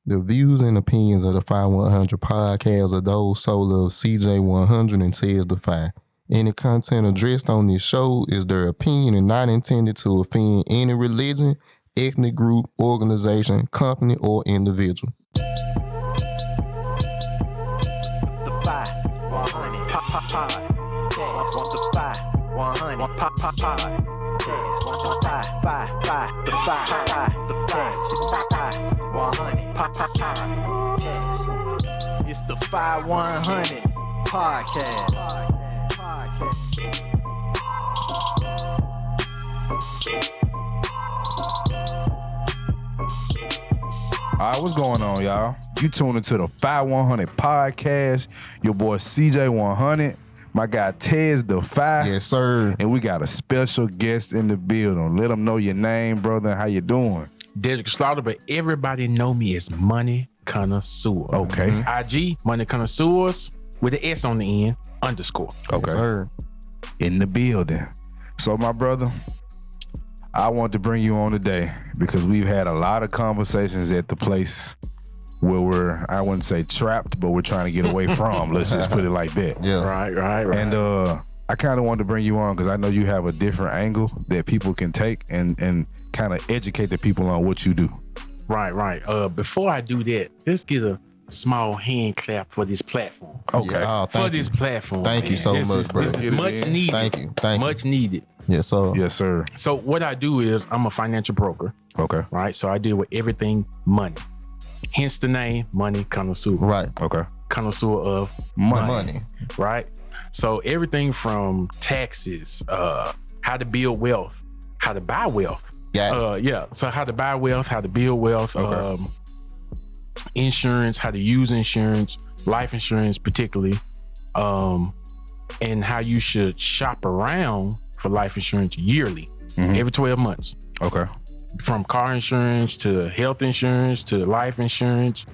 The views and opinions of the 5100 podcast are those solely of CJ100 and Testify. Any content addressed on this show is their opinion and not intended to offend any religion, ethnic group, organization, company, or individual. The 5100 pop pop pop. Yes, want the 5100 pop pop pop. Yes, want the 5 the 5 the 5100 pop pop pop. Yes, it's the 5100 podcast. All right, what's going on, y'all? You tuned into the 5100 podcast. Your boy CJ100, my guy Tez the 5. Yes, sir. And we got a special guest in the building. Let them know your name, brother, and how you doing. Dedrick Slaughter, but everybody know me as Money Connoisseur. Okay. IG, Money Connoisseurs, with the S on the end, _. Okay. Yes, sir. In the building. So, my brother, I want to bring you on today because we've had a lot of conversations at the place where we're, I wouldn't say trapped, but we're trying to get away from. Let's just put it like that. Yeah. Right. And I kind of wanted to bring you on because I know you have a different angle that people can take and kind of educate the people on what you do. Right. Before I do that, let's get a small hand clap for this platform. Okay. Yeah, For this platform. Thank you so much, bro. This is Get it much in. needed. Thank you. Much needed. Yes, sir. Yes, sir. So what I do is I'm a financial broker, Okay. right? So I deal with everything money. Hence the name Money Connoisseur. Right. Okay. Connoisseur of Money. right? So everything from taxes, how to build wealth, how to buy wealth. So how to buy wealth, how to build wealth, Okay. Insurance, how to use insurance, life insurance particularly, and how you should shop around for life insurance yearly, every 12 months. Okay. From car insurance to health insurance to life insurance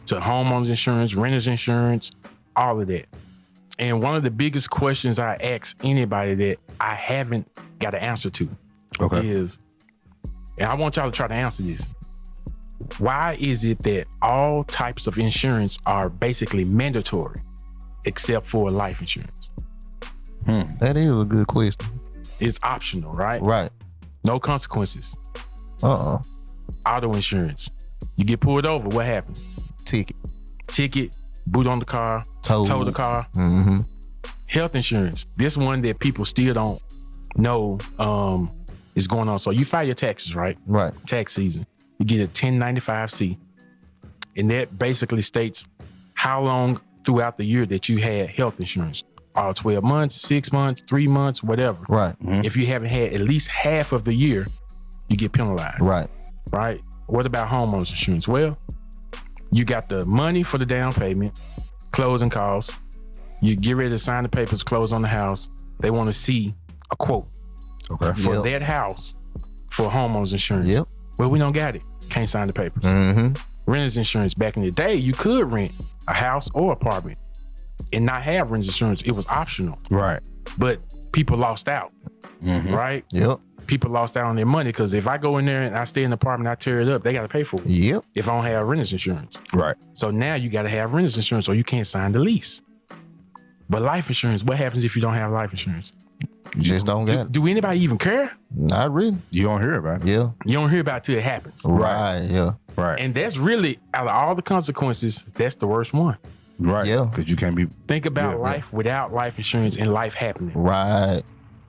to homeowners insurance, renters insurance, all of that. And one of the biggest questions I ask anybody that I haven't got an answer to is, and I want y'all to try to answer this. Why is it that all types of insurance are basically mandatory except for life insurance? That is a good question. It's optional, right? Right. No consequences. Uh-uh. Auto insurance. You get pulled over, what happens? Ticket, boot on the car, tow the car. Mm-hmm. Health insurance. This one that people still don't know is going on. So you file your taxes, right? Right. Tax season. You get a 1095-C. And that basically states how long throughout the year that you had health insurance. All 12 months, 6 months, 3 months, whatever. Right. If you haven't had at least half of the year, you get penalized. Right? What about homeowners insurance? Well, you got the money for the down payment, closing costs. You get ready to sign the papers, close on the house. They want to see a quote for that house for homeowners insurance. Yep. Well, we don't got it. Can't sign the papers. Mm-hmm. Renters insurance. Back in the day, you could rent a house or apartment and not have renters insurance. It was optional. Right. But people lost out. Right? Yep. People lost out on their money because if I go in there and I stay in the apartment, I tear it up, they got to pay for it. Yep. If I don't have renters insurance. Right. So now you got to have renters insurance or you can't sign the lease. But life insurance, what happens if you don't have life insurance? You just don't got it. Do anybody even care? Not really. You don't hear about it. Yeah. You don't hear about it till it happens. Right. Yeah. Right. And that's really, out of all the consequences, that's the worst one. Right. Yeah. Because you can't be. Think about life without life insurance and life happening. Right.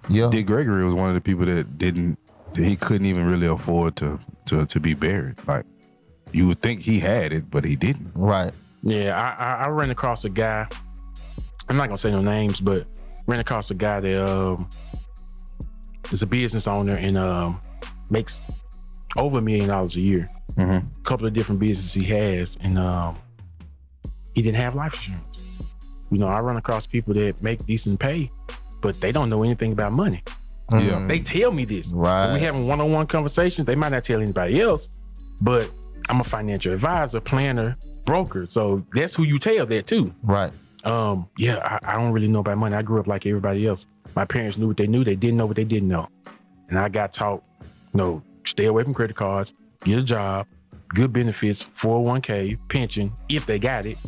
Yeah. Dick Gregory was one of the people that he couldn't even really afford to be buried. Like, you would think he had it, but he didn't. Right. Yeah, I ran across a guy. I'm not gonna say no names, but ran across a guy that is a business owner and makes over $1 million a year. A couple of different businesses he has, and he didn't have life insurance. You know, I run across people that make decent pay, but they don't know anything about money. Yeah. They tell me this. Right. When we having one-on-one conversations, they might not tell anybody else, but I'm a financial advisor, planner, broker. So that's who you tell that too. Right. I don't really know about money. I grew up like everybody else. My parents knew what they knew. They didn't know what they didn't know. And I got taught, stay away from credit cards, get a job, good benefits, 401k, pension, if they got it,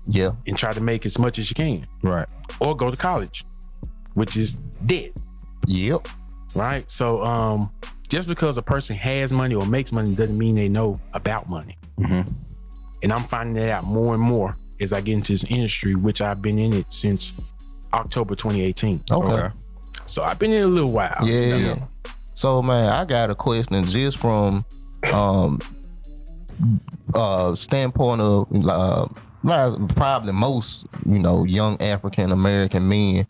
Yeah. and try to make as much as you can. Right. Or go to college, which is debt, Yep. right? So just because a person has money or makes money doesn't mean they know about money. Mm-hmm. And I'm finding that out more and more as I get into this industry, which I've been in it since October 2018. Okay. So I've been in it a little while. Yeah. So man, I got a question just from standpoint of probably most, young African American men.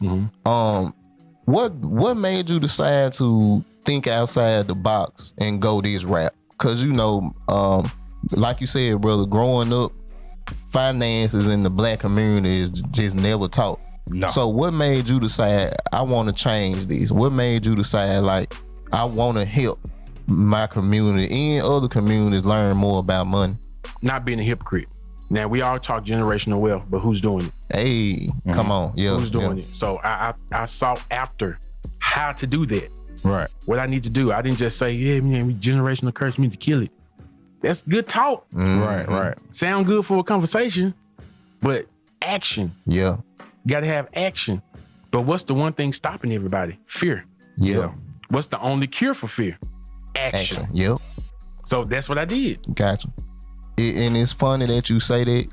Mhm. What made you decide to think outside the box and go this route? Cause like you said, brother, growing up, finances in the Black community is just never taught. No. So what made you decide I want to change this? What made you decide like I want to help my community and other communities learn more about money? Not being a hypocrite. Now we all talk generational wealth, but who's doing it? Hey, come on. Yeah. Who's doing it? So I sought after how to do that. Right. What I need to do. I didn't just say, yeah, man, we generational curse, we need to kill it. That's good talk. Right. Sound good for a conversation, but action. Yeah. You gotta have action. But what's the one thing stopping everybody? Fear. Yeah. What's the only cure for fear? Action. Yep. So that's what I did. Gotcha. And it's funny that you say that.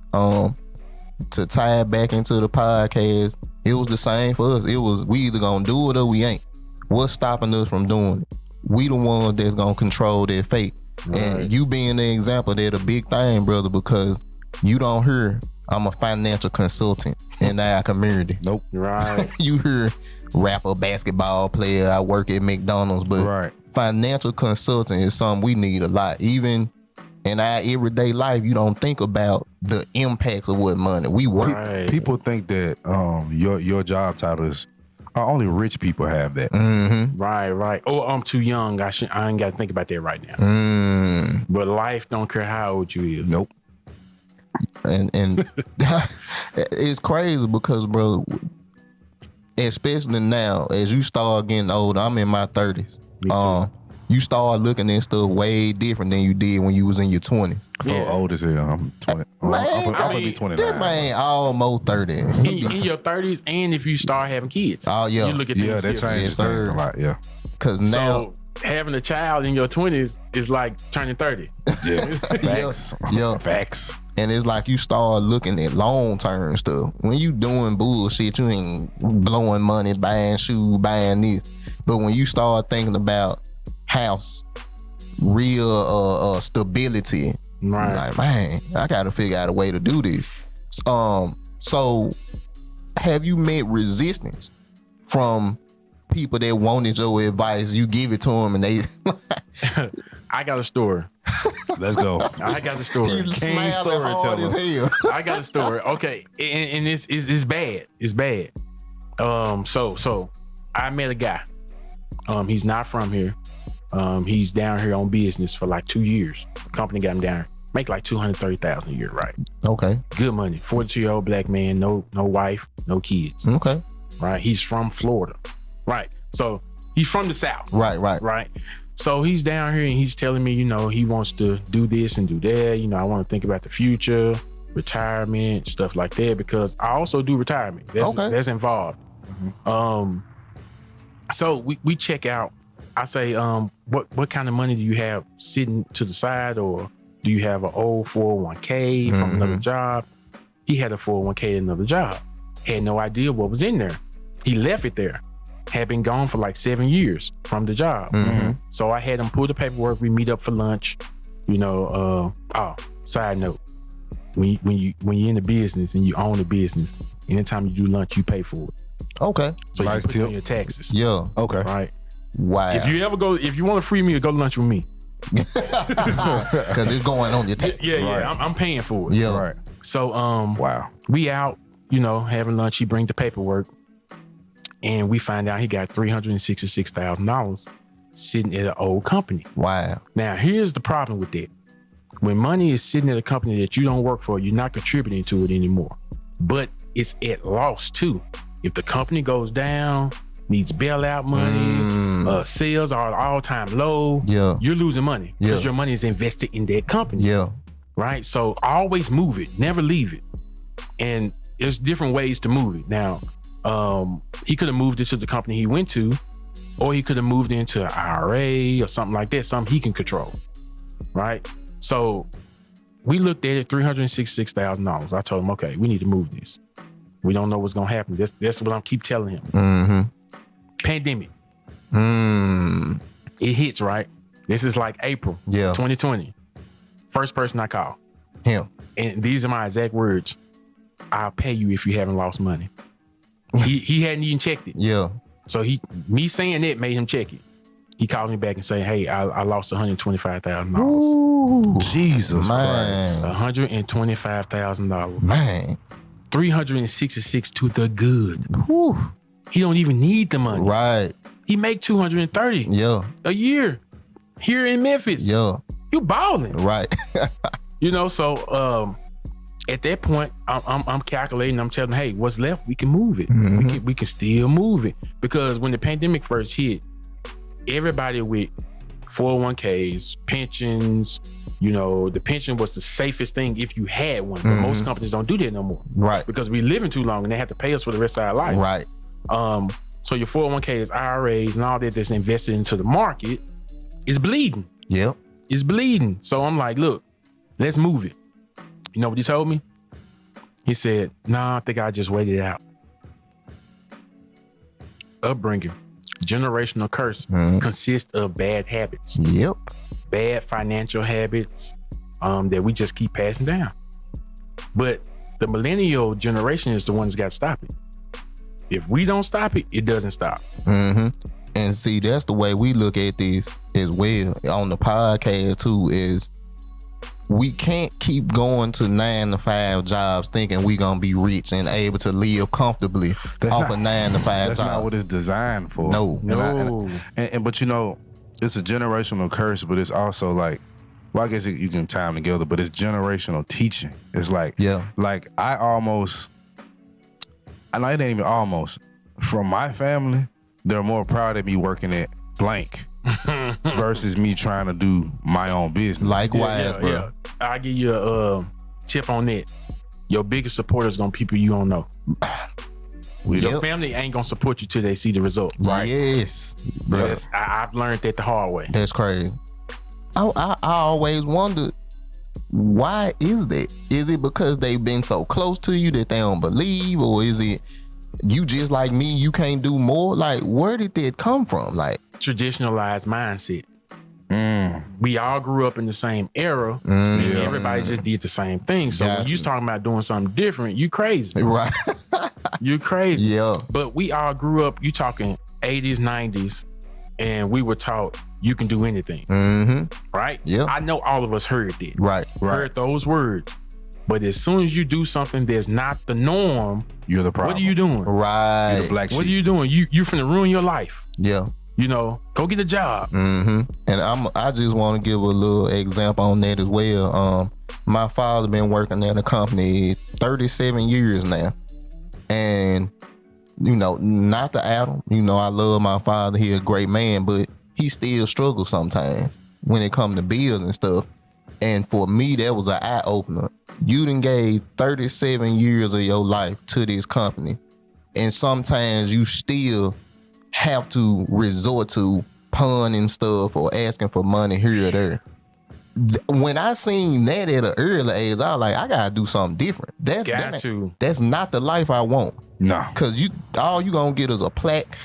To tie it back into the podcast, it was the same for us. It was we either gonna do it or we ain't. What's stopping us from doing it? We the ones that's gonna control their fate. Right. And you being the example, they're the big thing, brother, because you don't hear I'm a financial consultant in our community. Nope. Right. You hear rapper, basketball player, I work at McDonald's, but financial consultant is something we need a lot. Even in our everyday life, you don't think about the impacts of what money we work. Right. People think that your job title is only rich people have that. Mm-hmm. Right. Oh, I'm too young. I ain't got to think about that right now. But life don't care how old you is. Nope. And it's crazy because, bro, especially now as you start getting older, I'm in my 30s. You start looking at stuff way different than you did when you was in your 20s. I feel old as hell. I'm 20. I'm gonna be 29. That man almost 30. In your 30s, and if you start having kids. Oh, yeah. You look at things that different. changes things a lot, yeah. Because now... So having a child in your 20s is like turning 30. Yeah. Facts. Yeah. Facts. And it's like you start looking at long-term stuff. When you doing bullshit, you ain't blowing money, buying shoes, buying this. But when you start thinking about house, real stability, Right. like, man, I got to figure out a way to do this. So have you met resistance from people that wanted your advice? You give it to them and they... I got a story. Let's go. I got a story. You smiling hard as hell. I got a story. Okay, and it's bad. It's bad. So I met a guy. He's not from here. He's down here on business for like 2 years. The company got him down here. Make like $230,000 a year, right? Okay. Good money. 42-year-old black man, no wife, no kids. Okay. Right. He's from Florida. Right. So he's from the South. Right. So he's down here and he's telling me, he wants to do this and do that. I want to think about the future, retirement, stuff like that, because I also do retirement. That's involved. Mm-hmm. So we check out. I say, what kind of money do you have sitting to the side, or do you have an old 401k from another job? He had a 401k at another job. Had no idea what was in there. He left it there. Had been gone for like 7 years from the job. Mm-hmm. So I had him pull the paperwork. We meet up for lunch. Side note, when you're in the business and you own the business, anytime you do lunch, you pay for it. Okay. So you put it on your taxes. Yeah. Okay. Right. Wow. If you want a free meal, go to lunch with me. Because it's going on your taxes. Yeah. I'm paying for it. Yeah. Right. So wow. We out, having lunch. He bring the paperwork. And we find out he got $366,000 sitting at an old company. Wow. Now, here's the problem with that. When money is sitting at a company that you don't work for, you're not contributing to it anymore. But it's at loss too. If the company goes down, needs bailout money, Sales are at all-time low. Yeah. You're losing money because Yeah. your money is invested in that company. Yeah. Right? So always move it, never leave it. And there's different ways to move it. Now, he could have moved it to the company he went to, or he could have moved into an IRA or something like that, something he can control. Right? So we looked at it, $366,000. I told him, okay, we need to move this. We don't know what's gonna happen. That's what I keep telling him. Mm-hmm. Pandemic. Mm. It hits, right? This is like April 2020. First person I call. Him. And these are my exact words. I'll pay you if you haven't lost money. He hadn't even checked it. Yeah. So me saying that made him check it. He called me back and say, hey, I lost $125,000. Jesus Man. Christ. $125,000. Man. 366 to the good. Whew. He don't even need the money. Right. He make 230 Yeah. a year here in Memphis. Yeah. You balling. Right. So at that point, I'm calculating. I'm telling him, hey, what's left? We can move it. Mhm. We can still move it, because when the pandemic first hit, everybody with 401ks, pensions, the pension was the safest thing if you had one. But most companies don't do that no more, Right. because we living too long and they have to pay us for the rest of our life. Right. So your 401ks, IRAs, and all that's invested into the market is bleeding. Yep. It's bleeding. So I'm like, look, let's move it. You know what he told me? He said, nah, I think I just wait it out. Upbringing, generational curse consists of bad habits, Yep. bad financial habits that we just keep passing down. But the millennial generation is the one that's got to stop it. If we don't stop it, it doesn't stop. Mm-hmm. And see, that's the way we look at this as well on the podcast too, is we can't keep going to 9-to-5 jobs thinking we gonna be rich and able to live comfortably off a 9-to-5 That's job. not what it's designed for. No. But it's a generational curse, but it's also like, well, I guess you can tie them together, but it's generational teaching. It's like, like I know it ain't even almost. From my family, they're more proud of me working at blank versus me trying to do my own business. Likewise, bro. Yeah. I'll give you a tip on that. Your biggest supporter is gonna be people you don't know. Your family ain't gonna support you till they see the result, right? Yes, bro. I've learned that the hard way. That's crazy. I always wondered, why is that? Is it because they've been so close to you that they don't believe, or is it you just like me, you can't do more? Like, where did that come from? Like, traditionalized mindset. We all grew up in the same era, and everybody just did the same thing. So when you talking about doing something different, you crazy. Right. You crazy. Yeah. But we all grew up, you talking 80s, 90s, and we were taught you can do anything. Right? Yeah. I know all of us heard that. Right. Heard those words. But as soon as you do something that's not the norm, you're the problem. What are you doing? Right. You're the black sheep. What are you doing? You finna ruin your life. Yeah. Go get a job. And I just want to give a little example on that as well. My father been working at a company 37 years now. And, not to Adam, I love my father. He a great man, but he still struggles sometimes when it comes to bills and stuff. And for me, that was an eye opener. You done gave 37 years of your life to this company. And sometimes you still have to resort to punning stuff or asking for money here or there. When I seen that at an early age, I was like, I gotta do something different. That's not the life I want. No. Cause all you gonna get is a plaque.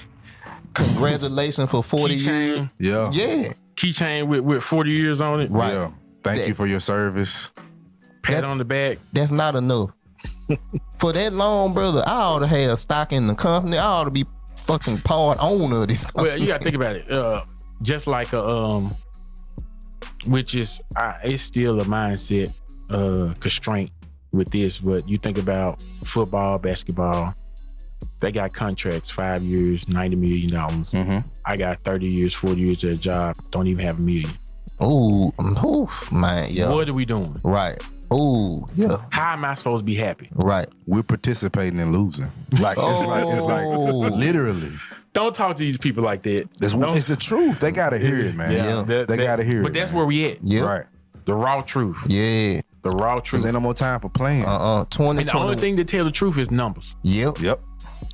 Congratulations for 40 years. Yeah. Yeah. Keychain with 40 years on it. Right. Yeah. Thank you for your service. Pat on the back. That's not enough. For that long, brother, I ought to have stock in the company. I ought to be fucking part owner of this company. Well, you gotta think about it. Just like which is it's still a mindset constraint with this. But you think about football, basketball, they got contracts 5 years, $90 million. I got 30 years, 40 years at a job, don't even have $1 million. Oh man, yeah. What are we doing? Right. Oh, yeah. How am I supposed to be happy? Right. We're participating in losing. Like it's like literally. Don't talk to these people like that. It's the truth. They gotta hear it, man. Yeah. They gotta hear it. But that's man. where we at. Yeah. Right. The raw truth. Yeah. The raw truth. Cause ain't no more time for playing. 2020. And the only thing to tell the truth is numbers. Yep.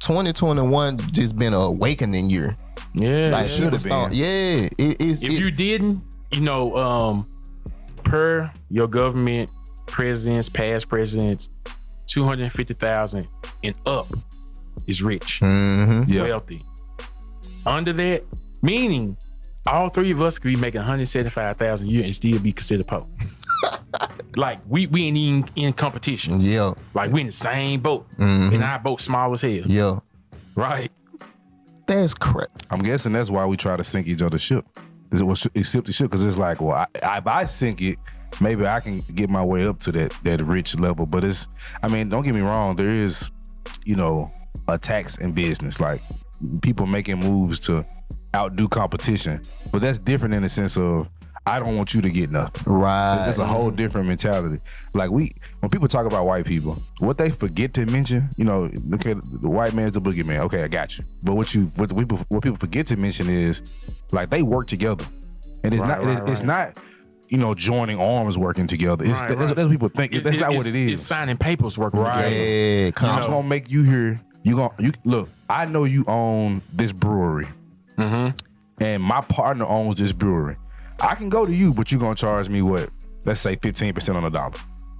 2021 just been an awakening year. Yeah. Like she was been. Yeah. If you didn't, per your government presidents, past presidents, 250,000 and up is rich, wealthy. Under that, meaning all three of us could be making 175,000 a year and still be considered poor. Like we ain't even in competition. Yeah. Like we in the same boat, and our boat small as hell. Yeah. Right. That's correct. I'm guessing that's why we try to sink each other's ship. It's sip the ship because it's like, well, if I sink it, maybe I can get my way up to that rich level. But don't get me wrong, there is, attacks in business, like people making moves to outdo competition. But that's different in the sense of, I don't want you to get nothing. Right. That's a whole different mentality. Like when people talk about white people, what they forget to mention, okay, the white man's the boogeyman. Okay, I got you. But what people forget to mention is, like, they work together, and it's not joining arms working together. That's what people think. That's not what it is. It's signing papers working right. together. Yeah, I'm gonna make you here. You look. I know you own this brewery, and my partner owns this brewery. I can go to you, but you're gonna charge me what? Let's say 15% on the dollar.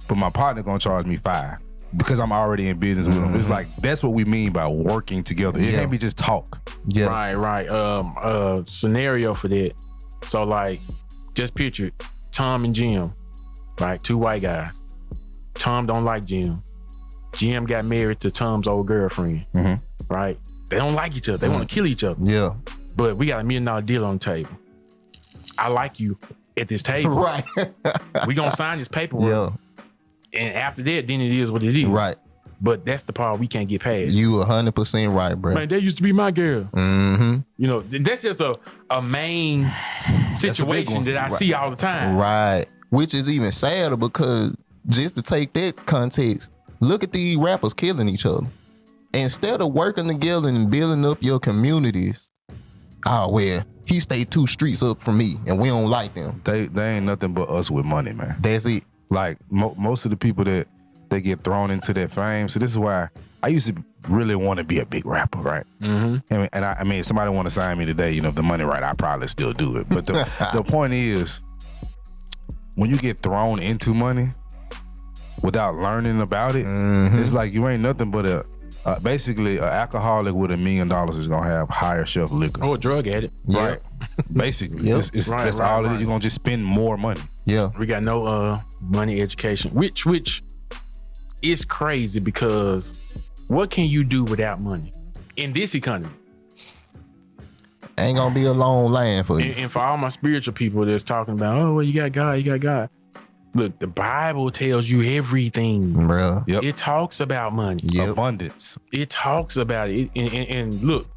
But my partner gonna charge me 5% because I'm already in business with them. It's like, that's what we mean by working together. It can't be just talk. Yeah. Right. Scenario for that. So like, just picture Tom and Jim, right? 2 white guys. Tom don't like Jim. Jim got married to Tom's old girlfriend. Right? They don't like each other. They want to kill each other. Yeah. But we got $1 million deal on the table. I like you at this table. Right. We gonna sign this paperwork. Yeah. And after that, then it is what it is. Right. But that's the part we can't get past. You 100% right, bro. Man, that used to be my girl. That's just a main situation that I see all the time. Right. Which is even sadder because just to take that context, look at these rappers killing each other. Instead of working together and building up your communities, he stayed 2 streets up from me and we don't like them. They ain't nothing but us with money, man. That's it. Like most of the people that they get thrown into that fame. So this is why I used to really want to be a big rapper, right? And I mean, if somebody want to sign me today, if the money right, I probably still do it. But the point is, when you get thrown into money without learning about it, it's like you ain't nothing but basically an alcoholic with $1 million is gonna have higher shelf liquor. Or a drug addict. Yeah. Right. Basically, Yep. that's all it is. You're gonna just spend more money. Yeah. We got no money education, which is crazy because what can you do without money in this economy? Ain't gonna be a long line for you. And for all my spiritual people that's talking about, oh, well, you got God, you got God. Look, the Bible tells you everything. Bruh. Yep. It talks about money. Yep. Abundance. It talks about it. And look,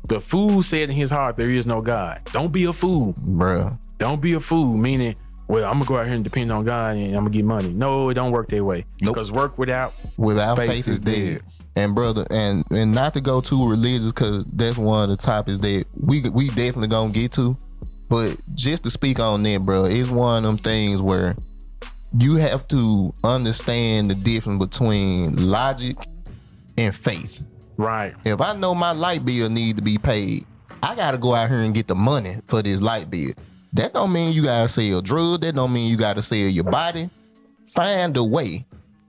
the fool said in his heart, there is no God. Don't be a fool. Bruh. Don't be a fool, meaning, well, I'm going to go out here and depend on God and I'm going to get money. No, it don't work that way. Nope. Because work without Faith is dead. And brother, and not to go too religious because that's one of the topics that we definitely gonna get to. But just to speak on that, bro, it's one of them things where you have to understand the difference between logic and faith. Right. If I know my light bill need to be paid, I gotta go out here and get the money for this light bill. That don't mean you gotta sell drugs. That don't mean you gotta sell your body. Find a way.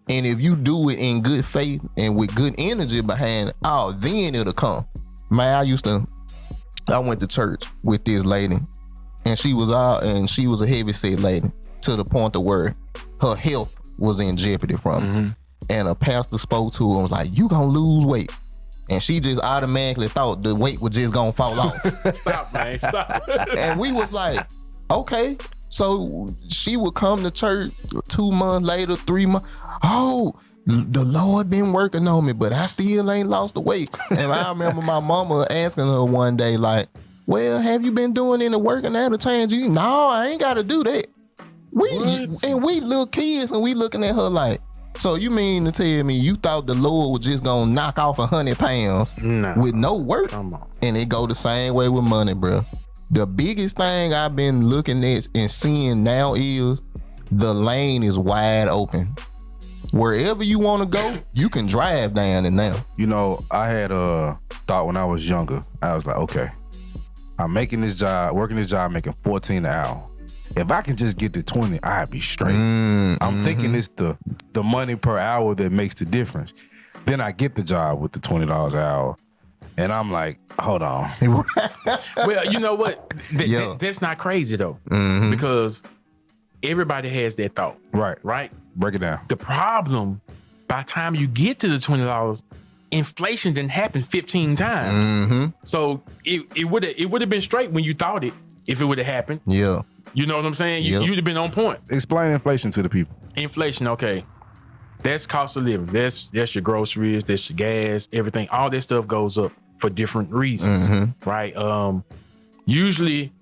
And if you do it in good faith and with good energy behind it, then it'll come. Man, I went to church with this lady and she was a heavy set lady to the point of where her health was in jeopardy from it. And a pastor spoke to her and was like, you gonna lose weight. And she just automatically thought the weight was just gonna fall off. Stop, man. Stop. And we was like, okay. So she would come to church 2 months later, 3 months. Oh, the Lord been working on me, but I still ain't lost the weight. And I remember my mama asking her one day, like, well, have you been doing any working out to change you? No, I ain't got to do that. We little kids and we looking at her like, So you mean to tell me you thought the Lord was just gonna knock off 100 pounds with no work? Come on. And it go the same way with money, bro. The biggest thing I've been looking at and seeing now is the lane is wide open. Wherever you want to go, you can drive down it now. You know, I had a thought when I was younger. I was like, okay, I'm working this job, making 14 an hour. If I can just get to 20, I'd be straight. I'm thinking it's the money per hour that makes the difference. Then I get the job with the $20 an hour, and I'm like, hold on. Well, you know what? That's not crazy though, because everybody has that thought. Right? Break it down. The problem, by the time you get to the $20, inflation didn't happen 15 times. So it would have been straight when you thought it, if it would have happened. Yeah. You know what I'm saying? You'd have been on point. Explain inflation to the people. Inflation, okay. That's cost of living. That's your groceries, that's your gas, everything. All that stuff goes up for different reasons, right? Usually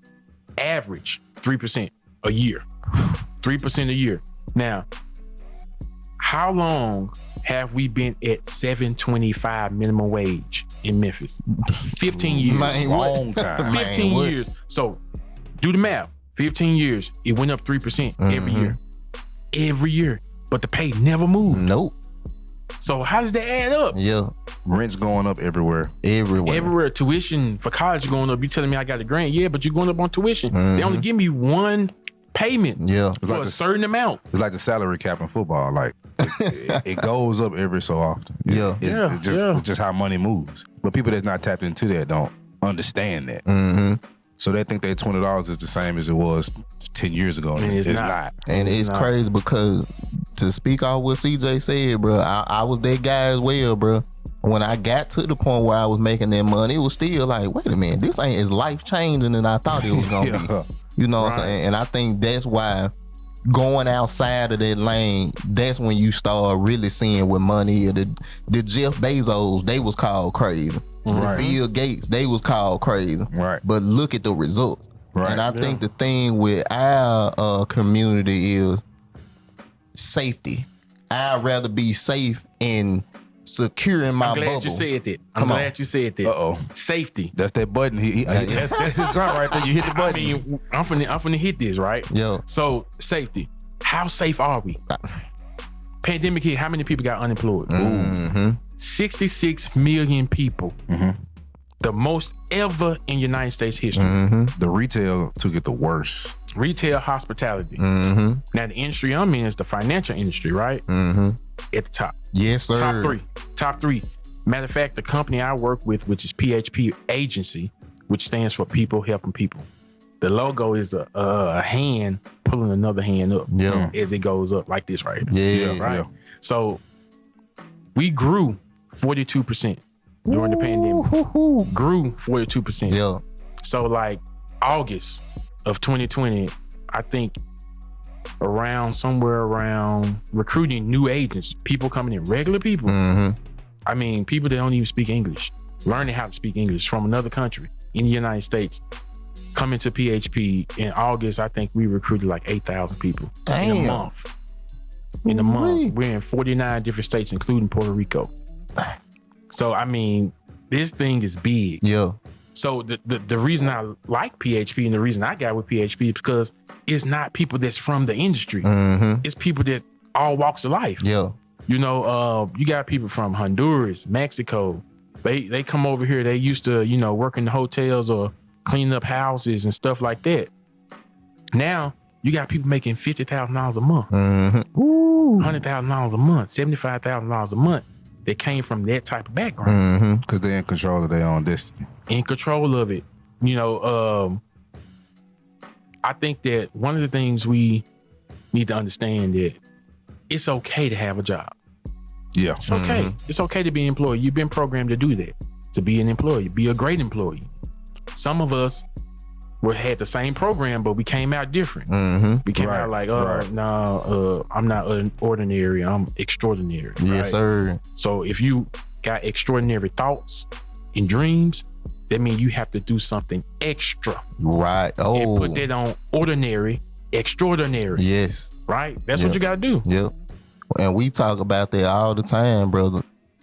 average 3% a year. 3% a year. Now, how long have we been at $7.25 minimum wage in Memphis? 15 years. Man, Long time. 15 years. So do the math. 15 years, it went up 3% every year. Every year. But the pay never moved. Nope. So how does that add up? Yeah. Rent's going up everywhere. Everywhere. Tuition for college going up. You telling me I got a grant? Yeah, but you're going up on tuition. They only give me one payment for a certain amount. It's like the salary cap in football. Like it goes up every so often. Yeah. It's just how money moves. But people that's not tapped into that don't understand that. So they think that $20 is the same as it was 10 years ago. And it's not. And it's crazy because to speak off what CJ said, bro, I was that guy as well, bro. When I got to the point where I was making that money, it was still like, wait a minute, this ain't as life changing than I thought it was gonna be. You know what I'm saying? And I think that's why going outside of that lane, that's when you start really seeing what money is. The Jeff Bezos, they was called crazy. The Bill Gates, they was called crazy. But look at the results. And I think the thing with our community is safety. I'd rather be safe and secure in my bubble. I'm glad you said that. I'm glad you said that. Uh-oh. Safety. That's that button. That's his job right there. You hit the button. I mean, I'm finna hit this, right? Yeah. So safety. How safe are we? Pandemic hit. How many people got unemployed? 66 million people. The most ever in United States history. The retail took it the worst. Retail, hospitality. Now the industry I'm in is the financial industry, right? At the top. Yes, sir. Top three. Matter of fact, the company I work with, which is PHP Agency, which stands for People Helping People. The logo is a hand pulling another hand up as it goes up like this right here. Right? So we grew 42% during the pandemic. Grew 42%. Yeah. So like August of 2020, I think somewhere around recruiting new agents, people coming in, regular people. I mean, people that don't even speak English, learning how to speak English from another country in the United States, coming to PHP in August. I think we recruited like 8,000 people in a month. In a month, we're in 49 different states, including Puerto Rico. So, I mean, this thing is big. Yeah. So the reason I like PHP and the reason I got with PHP is because it's not people that's from the industry. It's people that all walks of life. Yeah. You know, you got people from Honduras, Mexico. They come over here. They used to, you know, work in the hotels or cleaning up houses and stuff like that. Now you got people making $50,000 a month, $100,000 a month, $75,000 a month. That came from that type of background. Because they're in control of their own destiny. In control of it. You know, I think that one of the things we need to understand that it's okay to have a job. Yeah. It's okay. It's okay to be an employee. You've been programmed to do that, to be an employee, be a great employee. Some of us had the same program, but we came out different. We came out like, no, I'm not ordinary, I'm extraordinary. Yes, sir. So if you got extraordinary thoughts and dreams, that means you have to do something extra. Right. And put that on ordinary, extraordinary. Yes. Right? That's what you got to do. Yep. And we talk about that all the time, brother.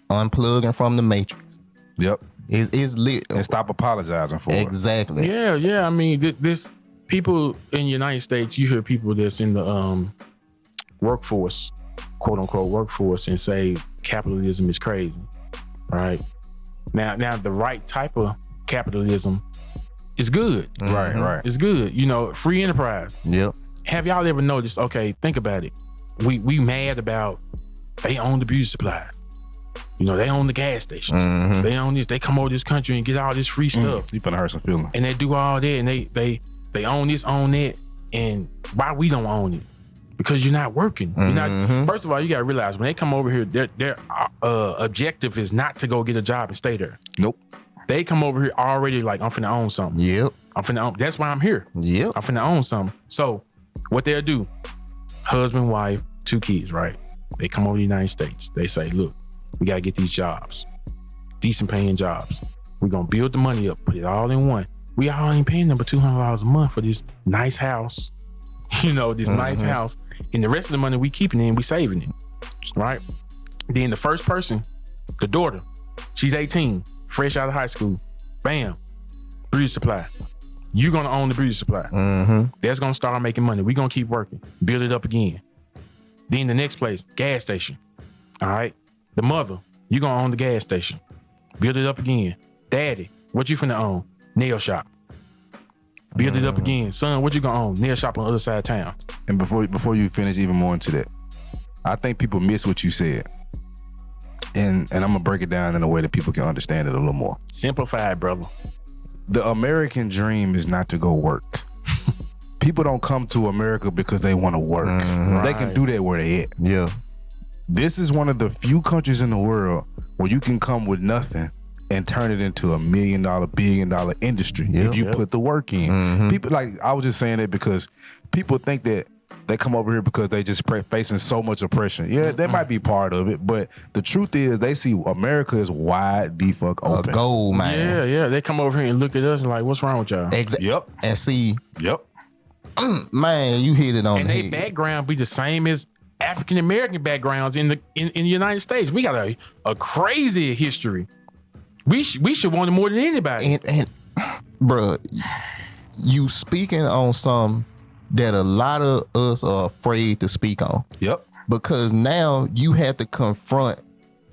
Unplugging from the matrix. Yep. It's lit. And stop apologizing for it. Exactly. Yeah. I mean, this people in the United States, you hear people that's in the workforce, quote unquote workforce, and say capitalism is crazy, right? Now the right type of capitalism is good. Right. It's good. You know, free enterprise. Yep. Have y'all ever noticed? Okay, think about it. We mad about they own the beauty supply. You know, they own the gas station. Mm-hmm. They own this. They come over this country and get all this free stuff. You finna hurt some feelings. And they do all that, and they own this, own that. And why we don't own it? Because you're not working. You're not. First of all, you gotta realize when they come over here, their objective is not to go get a job and stay there. Nope. They come over here already like, I'm finna own something. Yep. I'm finna own. That's why I'm here. Yep. I'm finna own something. So what they'll do, husband, wife, 2 kids, right? They come over to the United States. They say, look, we gotta get these jobs, decent paying jobs. We're gonna build the money up, put it all in one. We all ain't paying them but $200 a month for this nice house, you know, this nice house. And the rest of the money we keeping it and we saving it, right? Then the first person, the daughter, she's 18, fresh out of high school. Bam, beauty supply. You're gonna own the beauty supply. That's gonna start making money. We're gonna keep working, build it up again. Then the next place, gas station. All right. The mother, you're gonna own the gas station. Build it up again. Daddy, what you finna own? Nail shop. Build it up again. Son, what you gonna own? Nail shop on the other side of town. And before you finish even more into that, I think people miss what you said. And I'm gonna break it down in a way that people can understand it a little more. Simplified, brother. The American dream is not to go work. People don't come to America because they want to work. They can do that where they at. Yeah. This is one of the few countries in the world where you can come with nothing and turn it into $1 million, $1 billion industry if you put the work in. People, like, I was just saying that because people think that they come over here because they just facing so much oppression. Yeah, that might be part of it, but the truth is they see America is wide the fuck open. A gold mine. Yeah. They come over here and look at us and like, what's wrong with y'all? Exactly. Yep. And see, Yep. man, you hit it on And the their head. background be the same as African American backgrounds in the United States. We got a crazy history. We should want it more than anybody. And bruh, you speaking on something that a lot of us are afraid to speak on. Yep. Because now you have to confront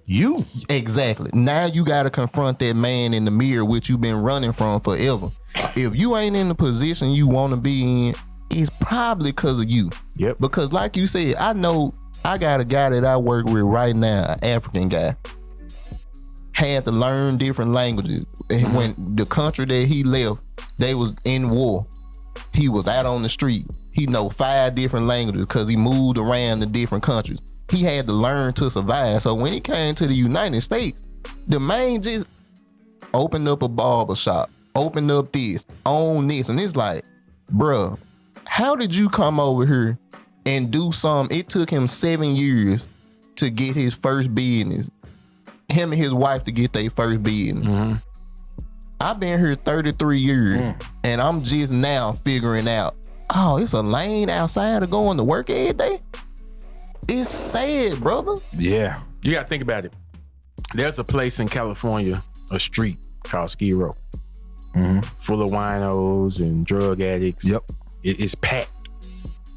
you. Exactly. Now you got to confront that man in the mirror, which you've been running from forever. If you ain't in the position you want to be in, it's probably because of you. Yep. Because like you said, I know I got a guy that I work with right now, an African guy. Had to learn different languages. And when the country that he left, they was in war. He was out on the street. He know 5 different languages because he moved around to different countries. He had to learn to survive. So when he came to the United States, the man just opened up a barber shop, opened up this, own this. And it's like, bruh, how did you come over here and do something? It took him 7 years to get his first business. Him and his wife to get their first business. I've been here 33 years and I'm just now figuring out, oh, it's a lane outside of going to work every day. It's sad, brother. Yeah. You got to think about it. There's a place in California, a street called Skid Row, full of winos and drug addicts. Yep. It's packed.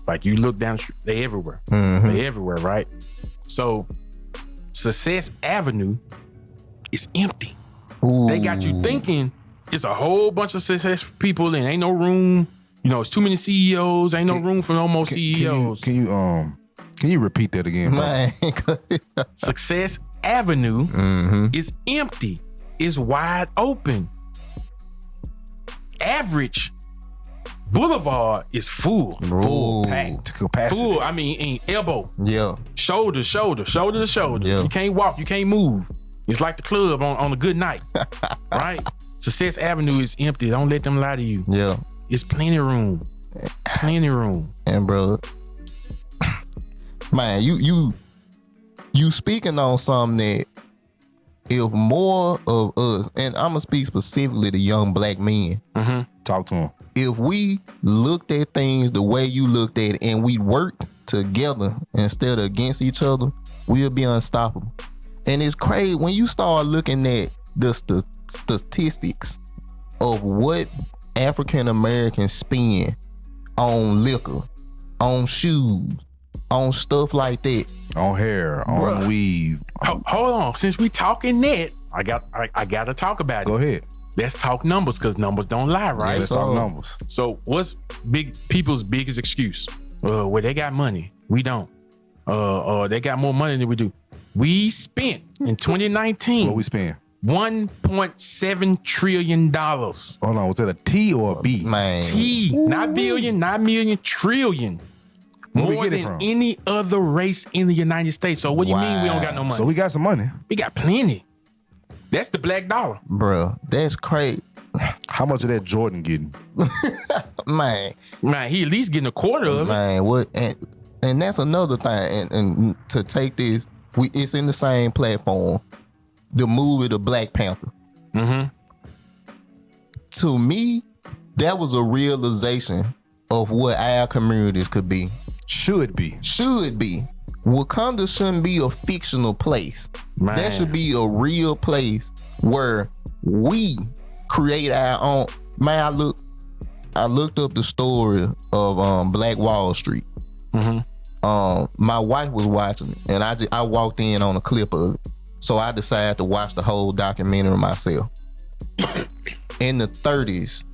Like you look down the street, they everywhere. They everywhere, right? So Success Avenue is empty. Ooh. They got you thinking it's a whole bunch of success people and ain't no room. You know, it's too many CEOs. Ain't no room for no more CEOs. Can you repeat that again, bro? Man, Success Avenue is empty. It's wide open. Average Boulevard is full. Ooh. Packed capacity. Full, I mean, ain't elbow, Yeah. shoulder to shoulder. Yeah. You can't walk, you can't move. It's like the club on a good night, right? Success Avenue is empty. Don't let them lie to you. Yeah. It's plenty room. Plenty room. And bro, man, you speaking on something that if more of us, and I'm gonna speak specifically to young black men, Talk to him. if we looked at things the way you looked at it and we worked together instead of against each other, we'll be unstoppable. And it's crazy when you start looking at the statistics of what African Americans spend on liquor, on shoes, on stuff like that. On hair, on weave. Hold on. Since we talking that, I got to talk about it. Go ahead. Let's talk numbers because numbers don't lie, right? Let's talk numbers. So what's people's biggest excuse? Well, they got money. We don't. They got more money than we do. We spent in 2019. What we spend? $1.7 trillion. Hold on, was it a T or a B? Man. T, not billion, not million, trillion. Where we More get it than from? any other race in the United States. So what do you mean we don't got no money? So we got some money. We got plenty. That's the black dollar. Bruh, that's crazy. How much of that Jordan getting? Man, He at least getting a quarter of it. man, what? And that's another thing. And to take this, it's in the same platform. The movie, The Black Panther. Mm-hmm. To me, that was a realization of what our communities could be. Should be. Wakanda shouldn't be a fictional place. Man. That should be a real place where we create our own. Man, I looked up the story of Black Wall Street. Mm-hmm. My wife was watching it, and I walked in on a clip of it. So I decided to watch the whole documentary myself. In the 30s,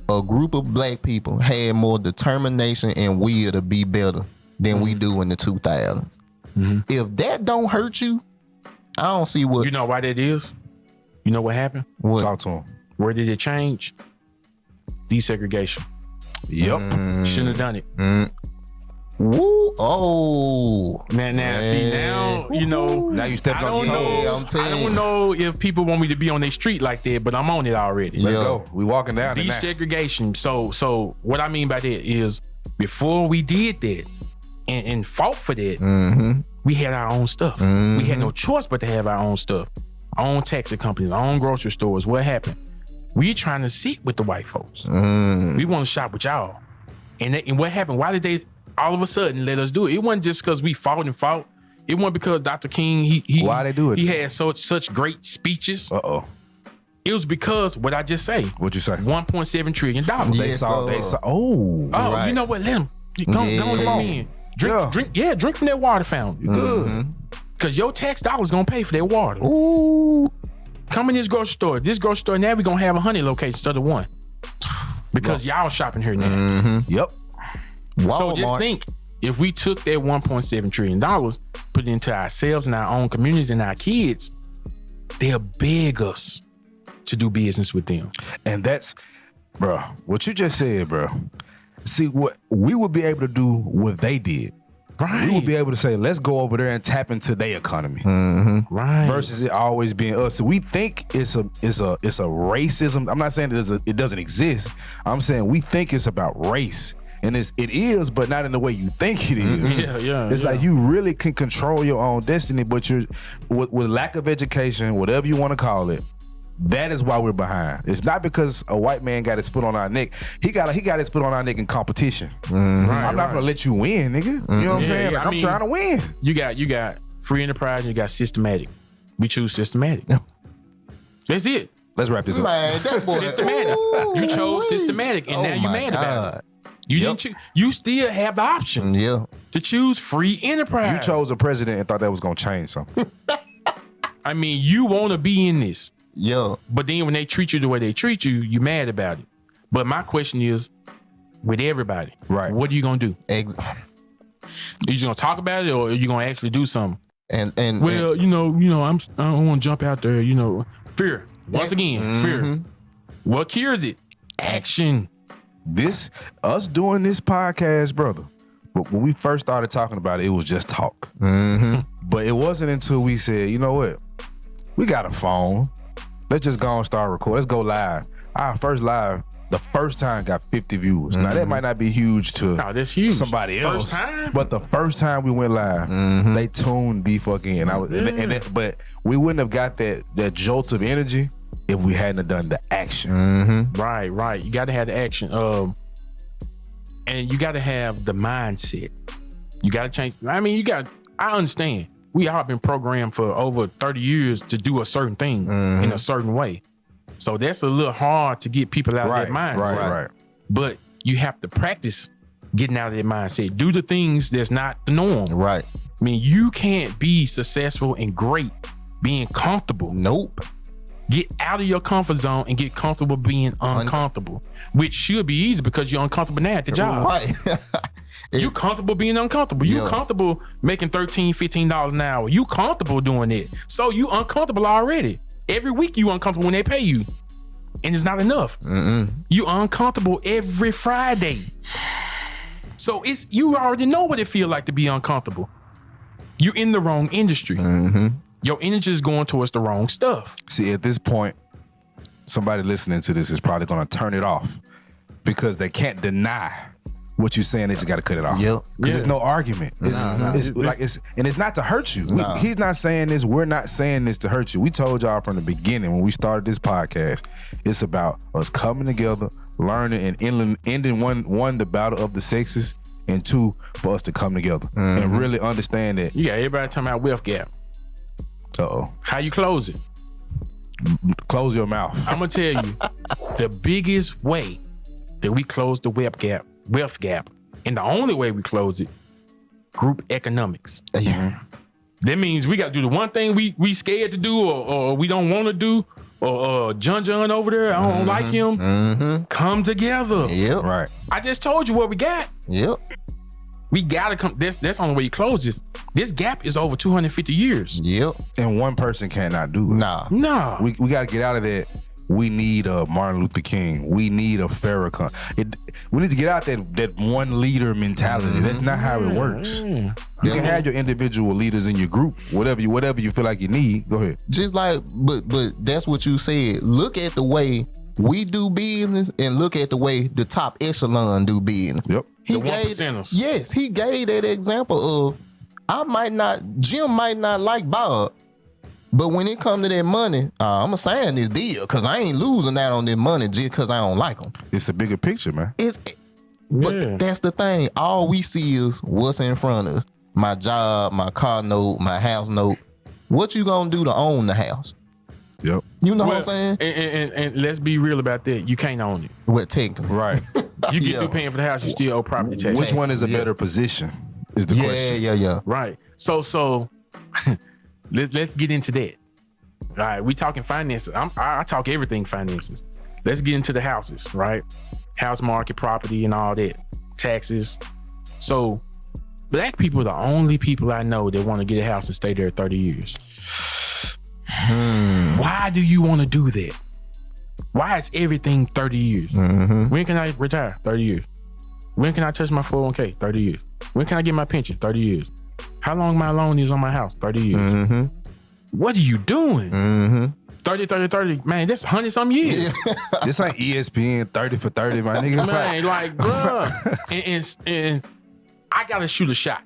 a group of black people had more determination and will to be better than we do in the 2000s. Mm-hmm. If that don't hurt you, I don't see what. You know why that is? You know what happened? What? Talk to him. Where did it change? Desegregation. Yep. Shouldn't have done it. Woo! Oh, Now, see, now, you know. Now you stepping on some toes. I'm I don't know if people want me to be on their street like that, but I'm on it already. Let's Yeah. go. We walking down it now. Desegregation. So what I mean by that is before we did that and fought for that, we had our own stuff. We had no choice but to have our own stuff. Our own taxi companies, our own grocery stores. What happened? We trying to sit with the white folks. We want to shop with y'all. And what happened? Why did they all of a sudden let us do it? It wasn't just because we fought. It wasn't because Dr. King, he Why they do it? He had such great speeches. Uh-oh. It was because what I just say. What'd you say? $1.7 trillion. Yeah. They Yes, saw. sir. Oh. Oh, Right. you know what? Let him. Go Yeah. let him in. Drink from that water fountain. You good. Because your tax dollars going to pay for that water. Ooh. Come in this grocery store. This grocery store now, we're going to have 100 locations instead of one. Because y'all shopping here now. Yep. So just think, if we took that $1.7 trillion, put it into ourselves and our own communities and our kids, they'll beg us to do business with them. And that's, bro, what you just said, bro. See, what we would be able to do what they did. Right. We would be able to say, let's go over there and tap into their economy. Right. Versus it always being us. So we think it's a racism. I'm not saying it doesn't exist. I'm saying we think it's about race. And it is, but not in the way you think it is. Yeah. It's like you really can control your own destiny, but you're with lack of education, whatever you want to call it. That is why we're behind. It's not because a white man got his foot on our neck. He got his foot on our neck in competition. I'm not gonna let you win, nigga. You know what I'm saying? yeah, Like, I I'm mean- trying to win. You got free enterprise and you got systematic. We choose systematic. That's it. Let's wrap this up. Man, that boy. Systematic. You chose systematic, and now you mad about it. You didn't choose. You still have the option Yeah. to choose free enterprise. You chose a president and thought that was gonna change something. I mean, you want to be in this, Yeah. but then when they treat you the way they treat you, you mad about it. But my question is, with everybody, Right. what are you gonna do? You just gonna talk about it, or are you gonna actually do something? And Well, you know, I don't want to jump out there. You know, fear. Once again, fear. What cures it? Action. Us doing this podcast, brother. But when we first started talking about it, it was just talk. But it wasn't until we said, you know what? We got a phone. Let's just go and start recording. Let's go live. Our first live, the first time got 50 views. Now that might not be huge to No, that's huge. somebody else. First time? But the first time we went live, they tuned the fuck in. But we wouldn't have got that jolt of energy if we hadn't have done the action. Right. You got to have the action. And you got to have the mindset. You got to change. I mean, I understand. We all been programmed for over 30 years to do a certain thing in a certain way. So that's a little hard to get people out of that mindset. Right. But you have to practice getting out of that mindset. Do the things that's not the norm. Right. I mean, you can't be successful and great being comfortable. Nope. Get out of your comfort zone and get comfortable being uncomfortable, which should be easy because you're uncomfortable now at the job. Right. You comfortable being uncomfortable. You comfortable making $13, $15 an hour. You comfortable doing it. So you uncomfortable already. Every week you uncomfortable when they pay you. And it's not enough. You uncomfortable every Friday. So you already know what it feel like to be uncomfortable. You're in the wrong industry. Your energy is going towards the wrong stuff. See, at this point, somebody listening to this is probably going to turn it off because they can't deny what you're saying. They just got to cut it off. Yep. Because there's no argument. It's not to hurt you. He's not saying this. We're not saying this to hurt you. We told y'all from the beginning when we started this podcast, it's about us coming together, learning, and ending one, the battle of the sexes, and two, for us to come together and really understand that. You got everybody talking about wealth gap. How you close it? Close your mouth. I'm gonna tell you, the biggest way that we close the wealth gap, and the only way we close it, group economics. Yeah. That means we got to do the one thing we scared to do, or we don't want to do, or John over there, I don't like him. Come together. Yep. Right. I just told you what we got. Yep. We gotta come. That's the only way you close this. This gap is over 250 years. Yep. And one person cannot do it. Nah. We got to get out of that. We need a Martin Luther King. We need a Farrakhan. We need to get out that one leader mentality. That's not how it works. You can have your individual leaders in your group, whatever you feel like you need. Go ahead. Just like, but that's what you said. Look at the way we do business and look at the way the top echelon do business. Yep. The 1%ers. Yes, he gave that example of Jim might not like Bob, but when it come to that money, I'm gonna sign this deal because I ain't losing out on this money just because I don't like him. It's a bigger picture, man. But that's the thing. All we see is what's in front of us. My job, my car note, my house note. What you gonna do to own the house? Yep. You know what I'm saying? And let's be real about that. You can't own it. What technically? Right. You get through paying for the house, you still owe property tax. Which one is a better position? Is the question. Yeah. Right. So let's get into that. All right, we talking finances. I talk everything finances. Let's get into the houses, right? House market, property, and all that. Taxes. So black people are the only people I know that want to get a house and stay there 30 years. Why do you want to do that? Why is everything 30 years? When can I retire? 30 years. When can I touch my 401k? 30 years. When can I get my pension? 30 years. How long my loan is on my house? 30 years. What are you doing? 30. Man, that's 100-some years. This ain't ESPN 30 for 30, my nigga. Man, like, bruh. and I got to shoot a shot.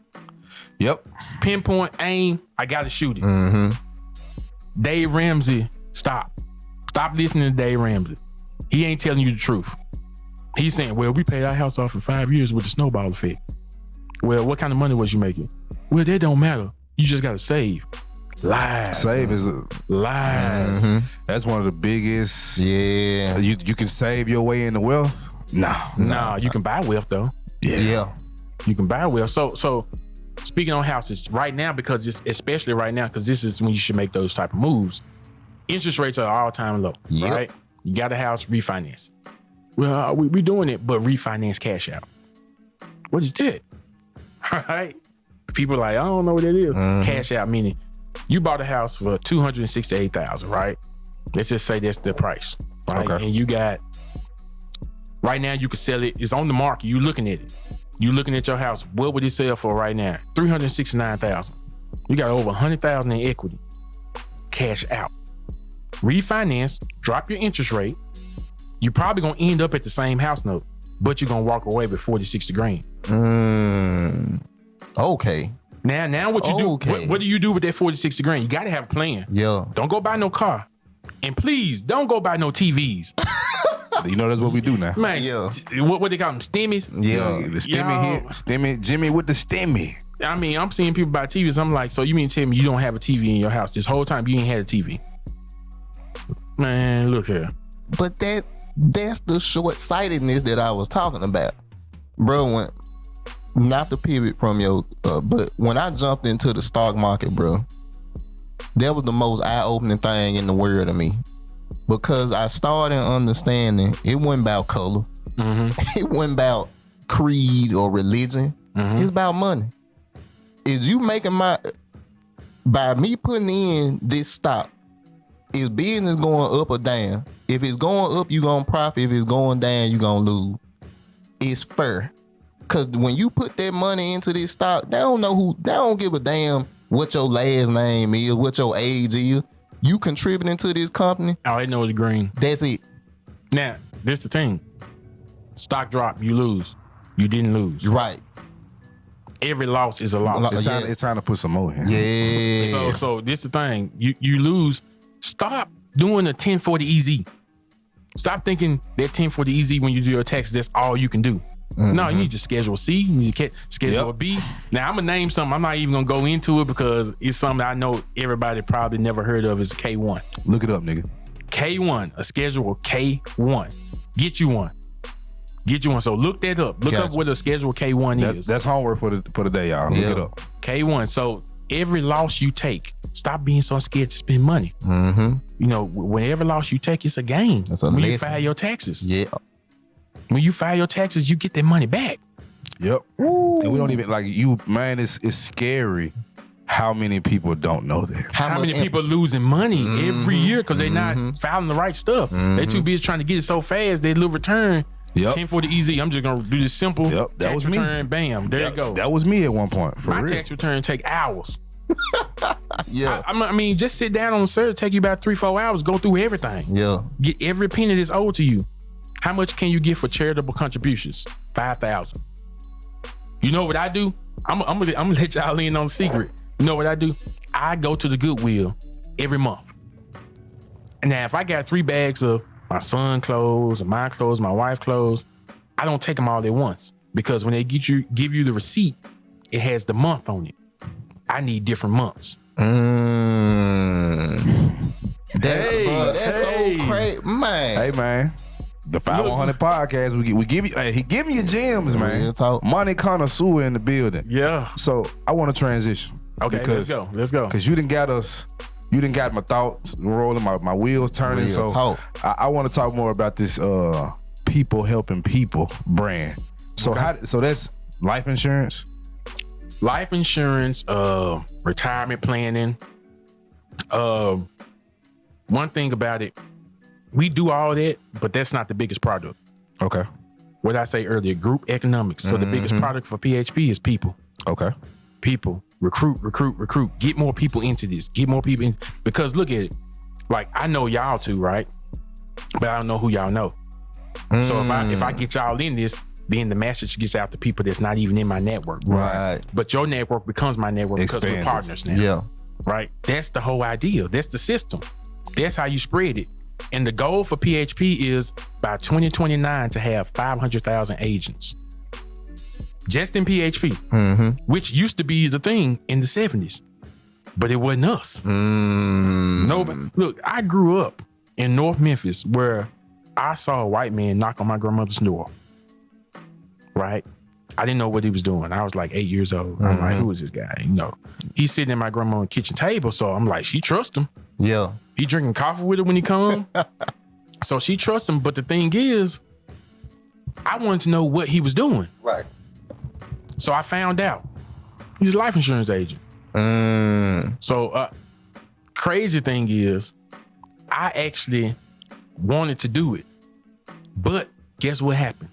Yep. Pinpoint, aim, I got to shoot it. Dave Ramsey, stop. Stop listening to Dave Ramsey. He ain't telling you the truth. He's saying, well, we paid our house off for 5 years with the snowball effect. Well, what kind of money was you making? Well, that don't matter. You just got to save. Lies. Save is lies. That's one of the biggest. Yeah. You can save your way into wealth? No, you can buy wealth though. Yeah. You can buy wealth. So speaking on houses right now, because especially right now, because this is when you should make those type of moves. Interest rates are all-time low, right? You got a house, refinance. Well, we doing it, but refinance cash out. What is that? Right? People are like, I don't know what that is. Cash out meaning you bought a house for $268,000, right? Let's just say that's the price, right? Okay. And you got, right now you can sell it. It's on the market. You looking at it. You looking at your house. What would it sell for right now? $369,000. You got over $100,000 in equity. Cash out. Refinance, drop your interest rate. You're probably gonna end up at the same house note, but you're gonna walk away with 40, 60 grand. Okay. Now what you do? What do you do with that 40, 60 grand? You gotta have a plan. Yeah. Don't go buy no car. And please don't go buy no TVs. You know that's what we do now. Man, what they call them? Stimmies? Yeah. The stimmy here. Stimmy, Jimmy with the stimmy. I mean, I'm seeing people buy TVs. I'm like, so you mean to tell me you don't have a TV in your house this whole time? You ain't had a TV? Man, look here. But that's the short-sightedness that I was talking about. Bro, not to pivot from your, but when I jumped into the stock market, bro, that was the most eye-opening thing in the world to me. Because I started understanding it wasn't about color. Mm-hmm. It wasn't about creed or religion. Mm-hmm. It's about money. Is you making by me putting in this stock, is business going up or down? If it's going up, you gonna profit. If it's going down, you gonna lose. It's fair. Cause when you put that money into this stock, they don't give a damn what your last name is, what your age is. You contributing to this company. All I know is green. That's it. Now, this the thing. Stock drop, you lose. You didn't lose. Right. Every loss is a loss. It's time to put some more in. Yeah. So this the thing. You lose. Stop doing a 1040 easy. Stop thinking that 1040 easy when you do your taxes, that's all you can do. Mm-hmm. No, you need to schedule C, you need to schedule a B. Now I'm gonna name something. I'm not even gonna go into it because it's something I know everybody probably never heard of. Is K1. Look it up, nigga. K1, a schedule K1. Get you one. So look that up. Look up what a schedule K1 is. That's homework for the day, y'all. Look it up. K1. So every loss you take, stop being so scared to spend money. Mm-hmm. You know, whenever loss you take, it's a gain. That's a when lesson. you file your taxes. Yeah. When you file your taxes, you get that money back. Yep. Ooh. And we don't even it's scary how many people don't know that. How many people losing money every year because they're not filing the right stuff. They too busy trying to get it so fast, they little return. 1040 easy. I'm just gonna do this simple that tax was return. Me. Bam, there you go. That was me at one point. For my real. tax return take hours. Yeah. I mean, just sit down on the server, take you about 3-4 hours, go through everything. Yeah. Get every penny that's owed to you. How much can you get for charitable contributions? $5,000. You know what I do? I'm gonna let y'all in on the secret. You know what I do? I go to the Goodwill every month. And now if I got 3 bags of my son clothes, or my clothes, my wife clothes, I don't take them all at once because when they give you the receipt, it has the month on it. I need different months. That's so crazy, man. Hey, man. The 5100 podcast, we give you. He give you gems, man. Money Connoisseur in the building. Yeah. So I want to transition. Okay, let's go. Because you didn't got us. You didn't got my thoughts rolling, my wheels turning. I want to talk more about this people helping people brand. So so that's life insurance. Life insurance, retirement planning. One thing about it, we do all that, but that's not the biggest product. Okay. What I say earlier, group economics. So the biggest product for PHP is people. Okay. People. Recruit. Get more people into this. Get more people in. Because look at it. Like, I know y'all too, right? But I don't know who y'all know. So if I get y'all in this, then the message gets out to people that's not even in my network. Right. But your network becomes my network because we're partners now. Yeah. Right? That's the whole idea. That's the system. That's how you spread it. And the goal for PHP is by 2029 to have 500,000 agents. Just in PHP, which used to be the thing in the 70s. But it wasn't us. Nobody. Look, I grew up in North Memphis where I saw a white man knock on my grandmother's door. Right? I didn't know what he was doing. I was like 8 years old. I'm like, who is this guy? You know, he's sitting at my grandma's kitchen table. So I'm like, she trusts him. Yeah. He drinking coffee with her when he come. So she trusts him. But the thing is, I wanted to know what he was doing. Right. So I found out he's a life insurance agent. So crazy thing is, I actually wanted to do it. But guess what happened?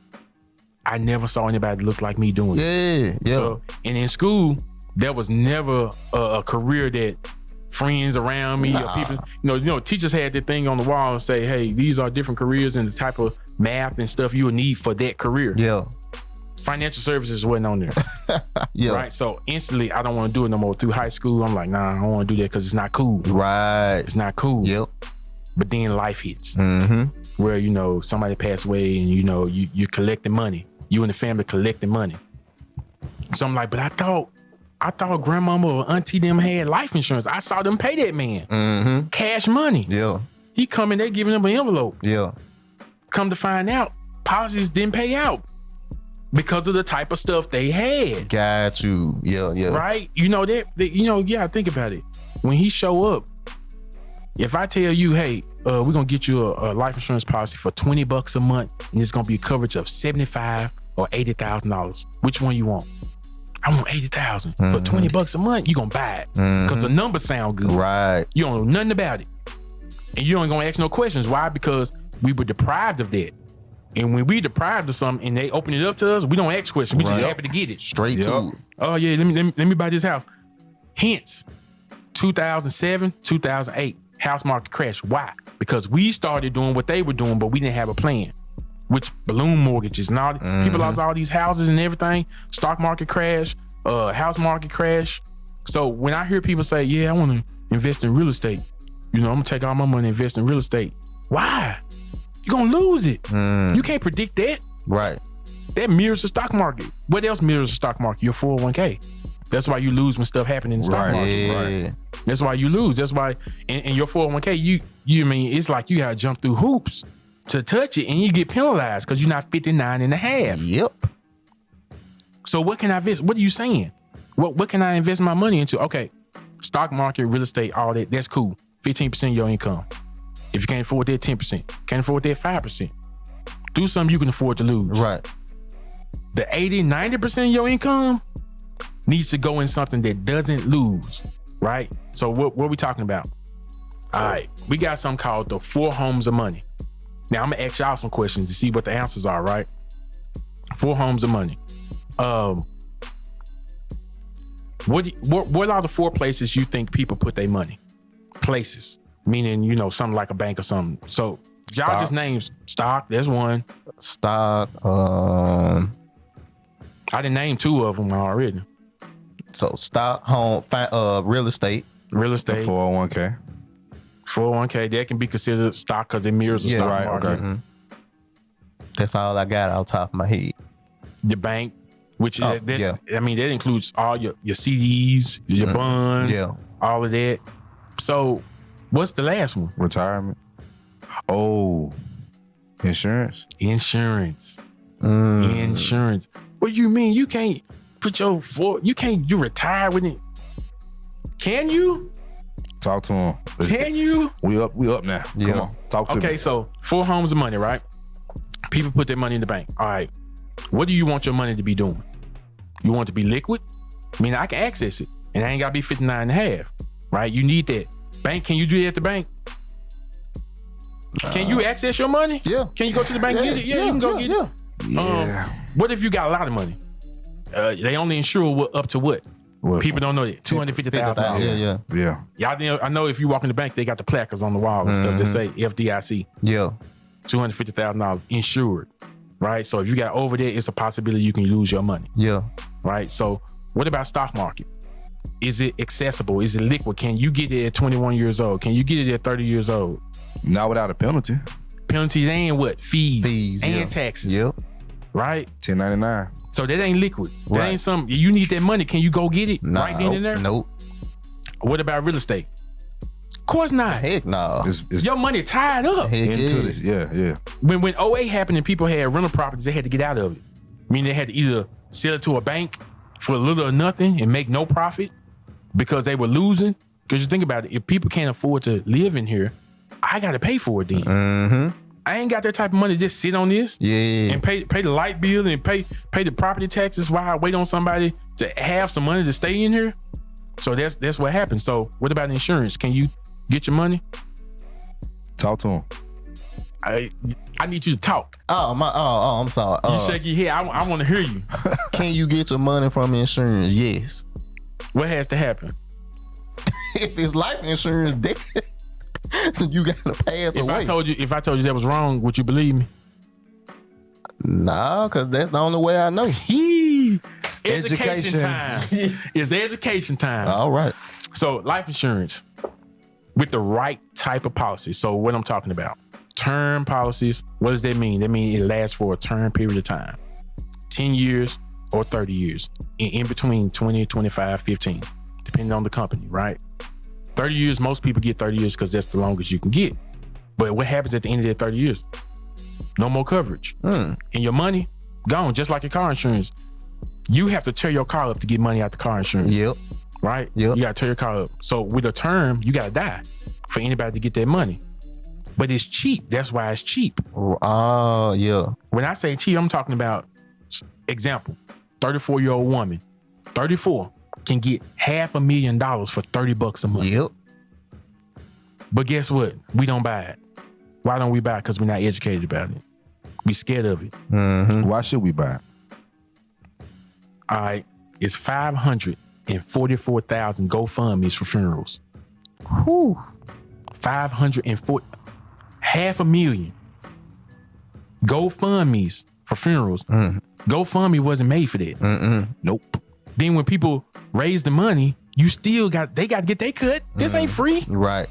I never saw anybody look like me doing it. Yeah. So, and in school, there was never a career that friends around me or people, you know, teachers had that thing on the wall and say, hey, these are different careers and the type of math and stuff you will need for that career. Yeah. Financial services wasn't on there. Yeah. Right. So instantly, I don't want to do it no more. Through high school, I'm like, nah, I don't want to do that because it's not cool. Right. It's not cool. Yep. But then life hits where, you know, somebody passed away and, you know, you're collecting money. You and the family collecting money. So I'm like, but I thought I thought grandmama or auntie them had life insurance. I saw them pay that man cash money. Yeah. He come in, they giving him an envelope. Yeah. Come to find out, policies didn't pay out because of the type of stuff they had. Got you. Yeah. Yeah. Right? You know that yeah, think about it. When he show up, if I tell you, hey, we're gonna get you a life insurance policy for $20 a month, and it's gonna be a coverage of $75,000 or $80,000, which one you want? I want $80,000 for $20 a month. You gonna buy it because the numbers sound good. Right. You don't know nothing about it, and you ain't gonna ask no questions. Why? Because we were deprived of that. And when we deprived of something and they open it up to us, we don't ask questions. We just happy to get it. Straight to it. Oh yeah, let me buy this house. Hence, 2007, 2008 house market crash. Why? Because we started doing what they were doing, but we didn't have a plan. Which balloon mortgages and all people lost all these houses and everything. Stock market crash, house market crash. So when I hear people say, "Yeah, I want to invest in real estate," I'm gonna take all my money and invest in real estate. Why? You're gonna lose it. You can't predict that. Right. That mirrors the stock market. What else mirrors the stock market? Your 401k. That's why you lose when stuff happens in the stock market. Yeah. Right. That's why you lose. That's why in your 401k, you mean it's like you gotta jump through hoops to touch it, and you get penalized because you're not 59 and a half. Yep. So what can I invest? What are you saying? What can I invest my money into? Okay, stock market, real estate, all that. That's cool. 15% of your income. If you can't afford that, 10%. Can't afford that, 5%. Do something you can afford to lose. Right. The 80, 90% of your income needs to go in something that doesn't lose, right? So what are we talking about? All right, we got something called the 4 homes of money. Now I'm gonna ask y'all some questions to see what the answers are, right? 4 homes of money. What are the 4 places you think people put their money? Places, meaning something like a bank or something. So y'all just names stock. There's one. Stock. I didn't name 2 of them already. So stock, home, real estate. Real estate. 401k. 401k, that can be considered stock because it mirrors the stock right, market. okay. That's all I got off top of my head. The bank, which Oh, that includes all your CDs, your bonds, all of that. So what's the last one? Retirement. Oh, insurance. Insurance. Insurance. What do you mean? You can't put you retire with it? Can you? Talk to him. Can you? We up now. Yeah. Come on. Talk to me. Okay, so 4 homes of money, right? People put their money in the bank. All right. What do you want your money to be doing? You want it to be liquid? I mean, I can access it. And I ain't gotta be 59 and a half. Right? You need that. Bank, can you do that at the bank? Can you access your money? Yeah. Can you go to the bank and get it? Yeah, you can go get it. Yeah. What if you got a lot of money? They only insure up to what? People don't know that. $250,000. Yeah. Y'all, I know if you walk in the bank, they got the placards on the wall and stuff that say FDIC. Yeah. $250,000 insured, right? So if you got over there, it's a possibility you can lose your money. Yeah. Right? So what about stock market? Is it accessible? Is it liquid? Can you get it at 21 years old? Can you get it at 30 years old? Not without a penalty. Penalties and what? Fees and taxes. Yep. Right? 1099. So that ain't liquid. That Right. ain't something. You need that money. Can you go get it Nah, right then and there? Nope. What about real estate? Of course not. Heck no. It's Your money tied up. Heck into yeah. this. Yeah. When 08 happened and people had rental properties, they had to get out of it. I mean, they had to either sell it to a bank for a little or nothing and make no profit because they were losing. Because you think about it, if people can't afford to live in here, I got to pay for it then. Mm-hmm. I ain't got that type of money to just sit on this Yeah. and pay the light bill and pay the property taxes while I wait on somebody to have some money to stay in here. So that's what happens. So what about insurance? Can you get your money? Talk to him. I need you to talk. I'm sorry. You shake your head. I want to hear you. Can you get your money from insurance? Yes. What has to happen? If it's life insurance, then you gotta pass If away. I told you that was wrong, would you believe me? Nah, cause that's the only way I know. Education time. It's education time. All right. So life insurance with the right type of policy. So what I'm talking about, term policies. What does that mean? That means it lasts for a term period of time. 10 years, or 30 years. In between 20, 25, 15, depending on the company, right? 30 years, most people get 30 years because that's the longest you can get. But what happens at the end of that 30 years? No more coverage. And your money, gone, just like your car insurance. You have to tear your car up to get money out the car insurance. Yep. Right? Yep. You got to tear your car up. So with a term, you got to die for anybody to get that money. But it's cheap. That's why it's cheap. Oh, yeah. When I say cheap, I'm talking about, example, 34-year-old woman, 34, can get $500,000 for $30 a month. Yep. But guess what? We don't buy it. Why don't we buy it? Because we're not educated about it. We scared of it. Why should we buy it? All right. It's 544,000 GoFundMe's for funerals. Whew. 540, $500,000 GoFundMe's for funerals. GoFundMe wasn't made for that. Nope. Then when people raise the money, they got to get their cut. This ain't free. Right.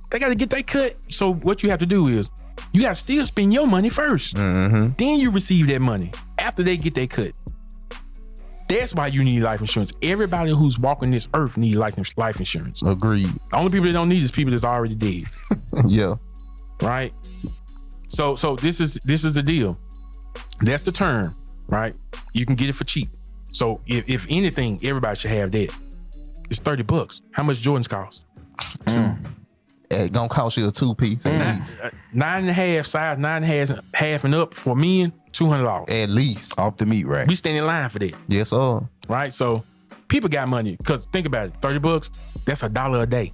They got to get their cut. So what you have to do is you got to still spend your money first. Then you receive that money after they get their cut. That's why you need life insurance. Everybody who's walking this earth need life insurance. Agreed. The only people that don't need is people that's already dead. Yeah. Right? So this is the deal. That's the term, right? You can get it for cheap. So if anything, everybody should have that. It's $30. How much Jordans cost? It gonna cost you a 2-piece at least. 9.5 size, 9.5 and up for men, $200. At least. Off the meat rack. We stand in line for that. Yes, sir. Right? So people got money. Because think about it, $30, that's $1 a day.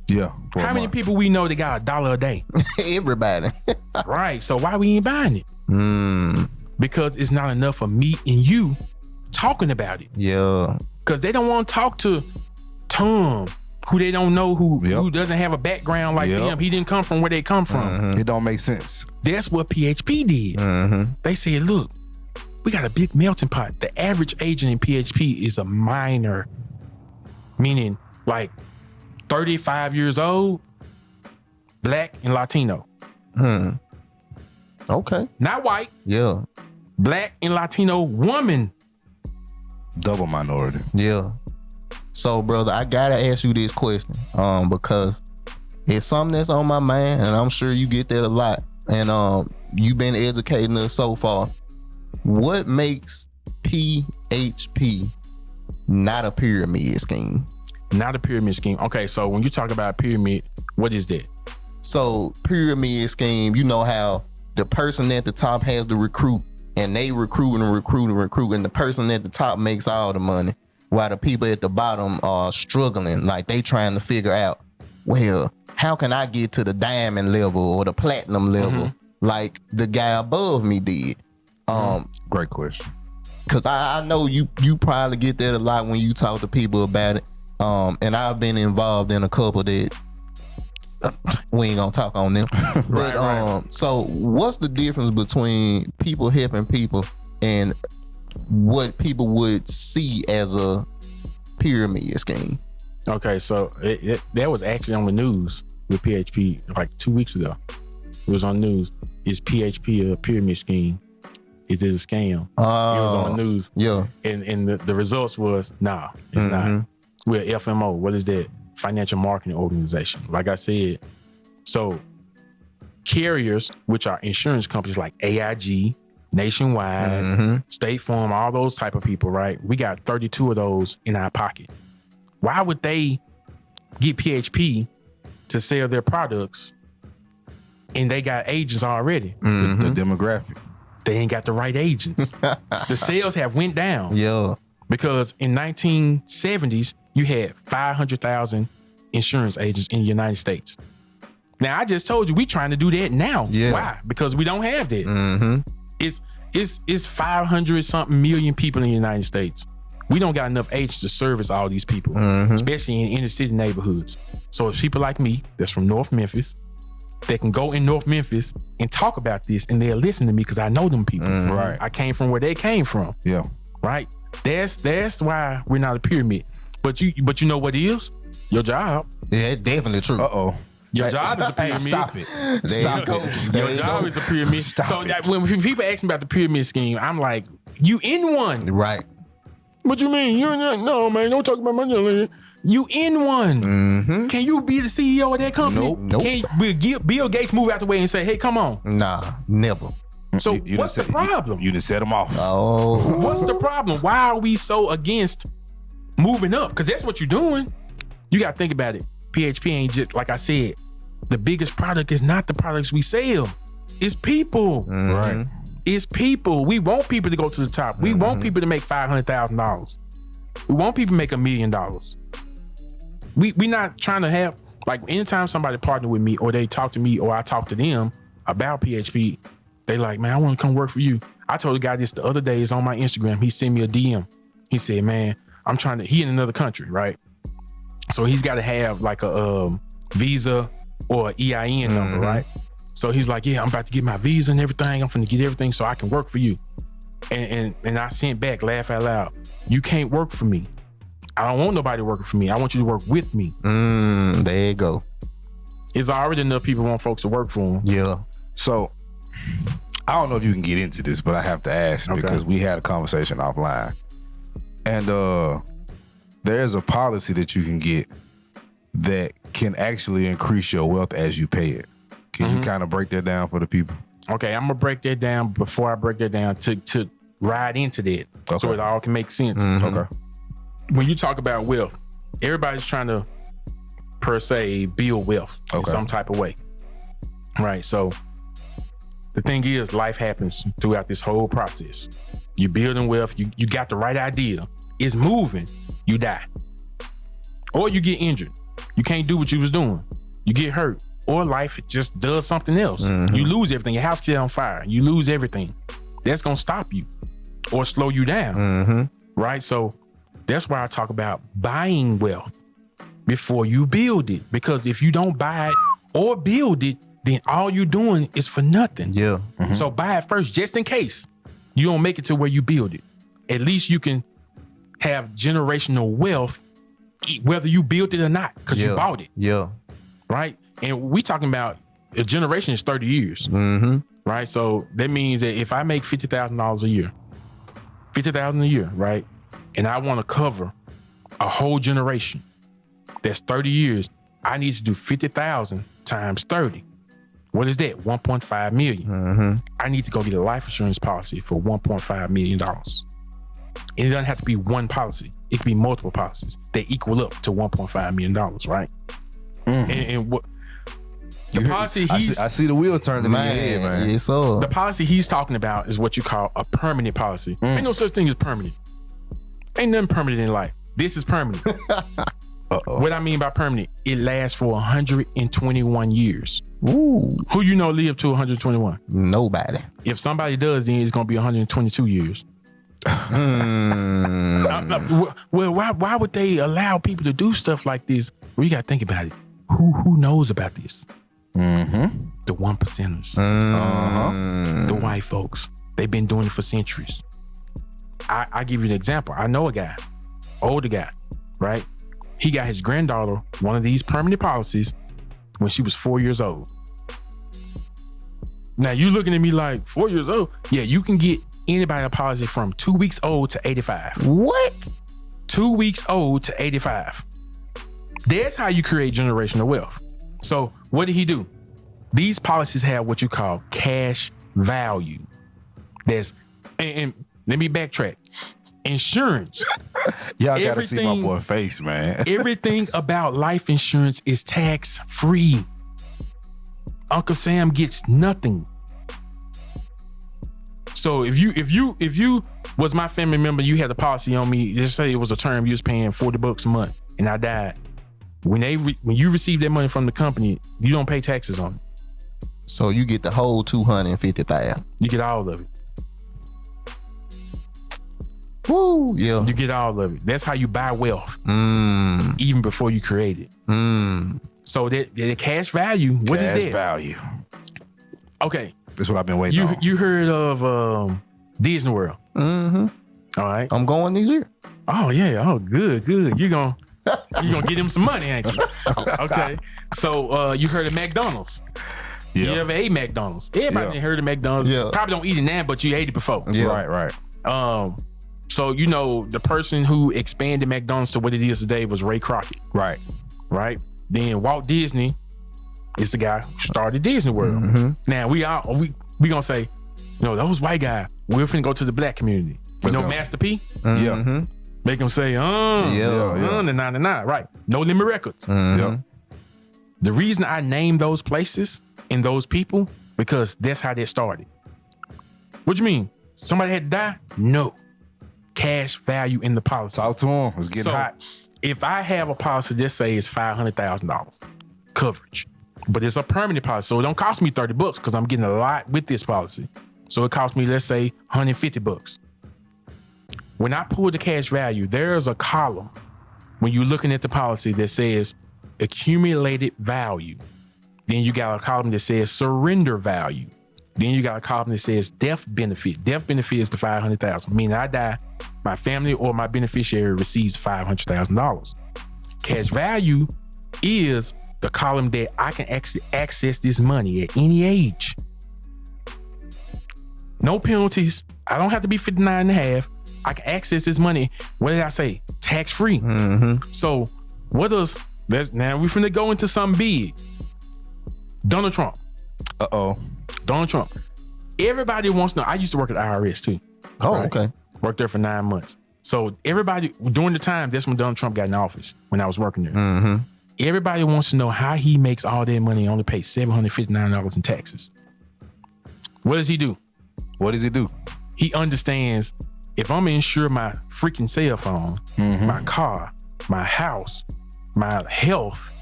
Yeah. How many people we know that got $1 a day? Everybody. Right. So why we ain't buying it? Because it's not enough for me and you talking about it. Yeah. Because they don't want to talk to Tom, who they don't know, who doesn't have a background like them. He didn't come from where they come from. It don't make sense. That's what PHP did. They said, look, we got a big melting pot. The average agent in PHP is a minor, meaning like 35 years old, Black and Latino. Okay. Not white. Yeah. Black and Latino woman. Double minority. Yeah. So, brother, I gotta ask you this question, because it's something that's on my mind, and I'm sure you get that a lot. And you've been educating us so far. What makes PHP not a pyramid scheme? Not a pyramid scheme. Okay, so when you talk about pyramid, what is that? So, pyramid scheme, you know how the person at the top has to recruit, and they recruit, and the person at the top makes all the money, while the people at the bottom are struggling, like they trying to figure out, well, how can I get to the diamond level or the platinum level like the guy above me did? Great question. Cause I know you probably get that a lot when you talk to people about it. And I've been involved in a couple that we ain't gonna talk on them. But so what's the difference between people helping people and what people would see as a pyramid scheme? Okay, so that was actually on the news with PHP like 2 weeks ago. It was on news. Is PHP a pyramid scheme? Is it a scam? It was on the news. Yeah. And the results was, nah, it's not. We're FMO. What is that? Financial marketing organization. Like I said, so carriers, which are insurance companies like AIG, Nationwide, State Farm, all those type of people, right? We got 32 of those in our pocket. Why would they get PHP to sell their products and they got agents already? The demographic. They ain't got the right agents. The sales have went down. Yeah. Because in 1970s, you had 500,000 insurance agents in the United States. Now, I just told you we trying to do that now. Yeah. Why? Because we don't have that. It's 500 something million people in the United States. We don't got enough agents to service all these people, especially in inner city neighborhoods. So it's people like me that's from North Memphis that can go in North Memphis and talk about this, and they'll listen to me because I know them people. Right? I came from where they came from. Yeah. Right. That's why we're not a pyramid. But you know what is? Your job. Yeah, definitely true. Uh-oh. Your job is a pyramid. Stop it. There you go. Your job is a pyramid. So that when people ask me about the pyramid scheme, I'm like, You in one. Right. What you mean? You're not, no, man, don't talk about my money. You in one. Mm-hmm. Can you be the CEO of that company? Nope. Can Bill Gates move out the way and say, hey, come on? Nah, never. So You what's the problem? You done set them off. Oh. What's the problem? Why are we so against moving up? Because that's what you're doing. You got to think about it. PHP ain't just, like I said, the biggest product is not the products we sell. It's people. Mm-hmm. Right. It's people. We want people to go to the top. We want people to make $500,000. We want people to make $1 million. We not trying to have, like, anytime somebody partner with me or they talk to me or I talk to them about PHP, they like, man, I want to come work for you. I told a guy this the other day, it's on my Instagram. He sent me a DM. He said, man, he in another country, right? So he's got to have like a visa or EIN number, right? So he's like, yeah, I'm about to get my visa and everything. I'm finna get everything so I can work for you. And I sent back, laugh out loud, you can't work for me. I don't want nobody working for me. I want you to work with me. There you go. It's already enough people want folks to work for them. Yeah. So I don't know if you can get into this, but I have to ask because we had a conversation offline. And there's a policy that you can get that can actually increase your wealth as you pay it. Can you kind of break that down for the people? Okay, I'm gonna break that down. Before I break that down, to ride into that, so it all can make sense. Okay. When you talk about wealth, everybody's trying to, per se, build wealth in some type of way, right? So the thing is, life happens throughout this whole process. You're building wealth. You got the right idea. It's moving. You die, or you get injured. You can't do what you was doing. You get hurt. Or life just does something else. You lose everything. Your house gets on fire. You lose everything. That's going to stop you or slow you down. Right? So that's why I talk about buying wealth before you build it. Because if you don't buy it or build it, then all you're doing is for nothing. Yeah. So buy it first, just in case you don't make it to where you build it. At least you can have generational wealth, whether you built it or not, because you bought it. Yeah. Right? And we talking about a generation is 30 years, right? So that means that if I make $50,000 a year, $50,000 a year, right? And I want to cover a whole generation, that's 30 years. I need to do 50,000 times 30. What is that? 1.5 million. I need to go get a life insurance policy for $1.5 million. And it doesn't have to be one policy. It can be multiple policies that equal up to $1.5 million, right? And what the policy I see the wheel turning in your head, man. Yes, sir. the policy he's talking about is what you call a permanent policy. Ain't no such thing as permanent. Ain't nothing permanent in life. This is permanent. What I mean by permanent, it lasts for 121 years. Ooh. Who you know live to 121? Nobody. If somebody does, then it's gonna be 122 years. Well, why would they allow people to do stuff like this? Well, you gotta think about it. Who knows about this? The 1%ers. The white folks. They've been doing it for centuries. I give you an example. I know a guy, older guy, right? He got his granddaughter one of these permanent policies when she was 4 years old. Now you looking at me like 4 years old? Yeah, you can get anybody a policy from 2 weeks old to 85. What? 2 weeks old to 85. That's how you create generational wealth. So what did he do? These policies have what you call cash value. And let me backtrack. Insurance. Y'all gotta see my boy face, man. Everything about life insurance is tax free. Uncle Sam gets nothing. So if you was my family member, you had a policy on me, just say it was a term you was paying $40 a month and I died. When you receive that money from the company, you don't pay taxes on it. So you get the whole 250,000. You get all of it. Woo, yeah. You get all of it. That's how you buy wealth, even before you create it. So the cash value, what is that? Cash value. Okay. That's what I've been waiting on. You heard of Disney World? All right. I'm going this year. Oh yeah. Oh, good. You gonna get him some money, ain't you? Okay. So you heard of McDonald's? Yeah. You ever ate McDonald's? Everybody done heard of McDonald's. Yeah. Probably don't eat it now, but you ate it before. Yeah. Right. So the person who expanded McDonald's to what it is today was Ray Kroc. Right. Then Walt Disney is the guy who started Disney World. Mm-hmm. Now we gonna say, those white guys, we're finna go to the black community. Let's go. Master P, Yeah. make them say, nah, right. No Limit Records. Yeah. The reason I named those places and those people, because that's how they started. What you mean? Somebody had to die? No. Cash value in the policy. Talk to him. It's getting hot. If I have a policy that says $500,000 coverage, but it's a permanent policy, so it don't cost me $30 because I'm getting a lot with this policy. So it cost me, let's say, $150. When I pull the cash value, there's a column when you're looking at the policy that says accumulated value. Then you got a column that says surrender value. Then you got a column that says death benefit. Death benefit is the $500,000. Meaning I die, my family or my beneficiary receives $500,000. Cash value is the column that I can actually access this money at any age. No penalties. I don't have to be 59 and a half. I can access this money. What did I say? Tax free. Mm-hmm. So now we're finna go into something big. Donald Trump. Donald Trump. Everybody wants to know. I used to work at the IRS too. Oh, right? okay. Worked there for 9 months. So everybody, during the time, that's when Donald Trump got in office, when I was working there. Mm-hmm. Everybody wants to know how he makes all that money and only pays $759 in taxes. What does he do? He understands if I'm gonna insure my freaking cell phone, my car, my house, my health,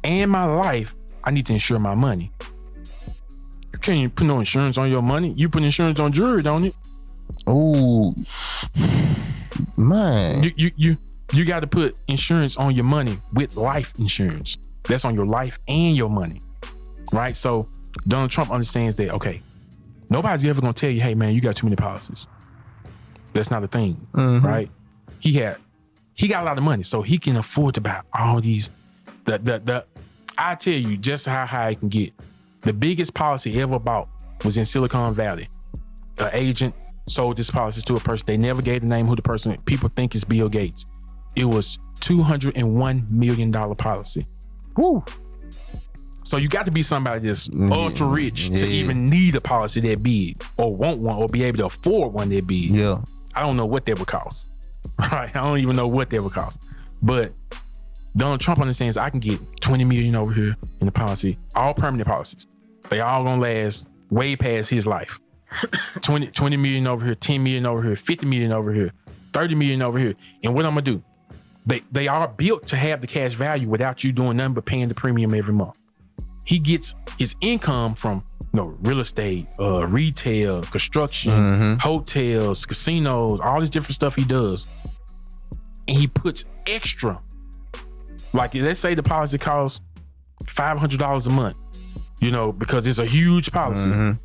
and my life, I need to insure my money. You can't put no insurance on your money. You put insurance on jewelry, don't you? Oh, man. You got to put insurance on your money with life insurance. That's on your life and your money, right? So Donald Trump understands that, okay, nobody's ever going to tell you, hey, man, you got too many policies. That's not a thing, right? He got a lot of money, so he can afford to buy all these. I tell you just how high it can get. The biggest policy ever bought was in Silicon Valley. An agent sold this policy to a person. They never gave the name who the person, people think is Bill Gates. It was $201 million policy. Woo. So you got to be somebody that's ultra rich to even need a policy that big or want one or be able to afford one that big. Yeah. I don't know what that would cost. Right? I don't even know what that would cost. But Donald Trump understands I can get 20 million over here in the policy, all permanent policies. They all gonna last way past his life. 20 million over here, 10 million over here, 50 million over here, 30 million over here. And what I'm gonna do? They are built to have the cash value without you doing nothing but paying the premium every month. He gets his income from real estate, retail, construction, hotels, casinos, all this different stuff he does. And he puts extra. Like let's say the policy costs $500 a month, because it's a huge policy.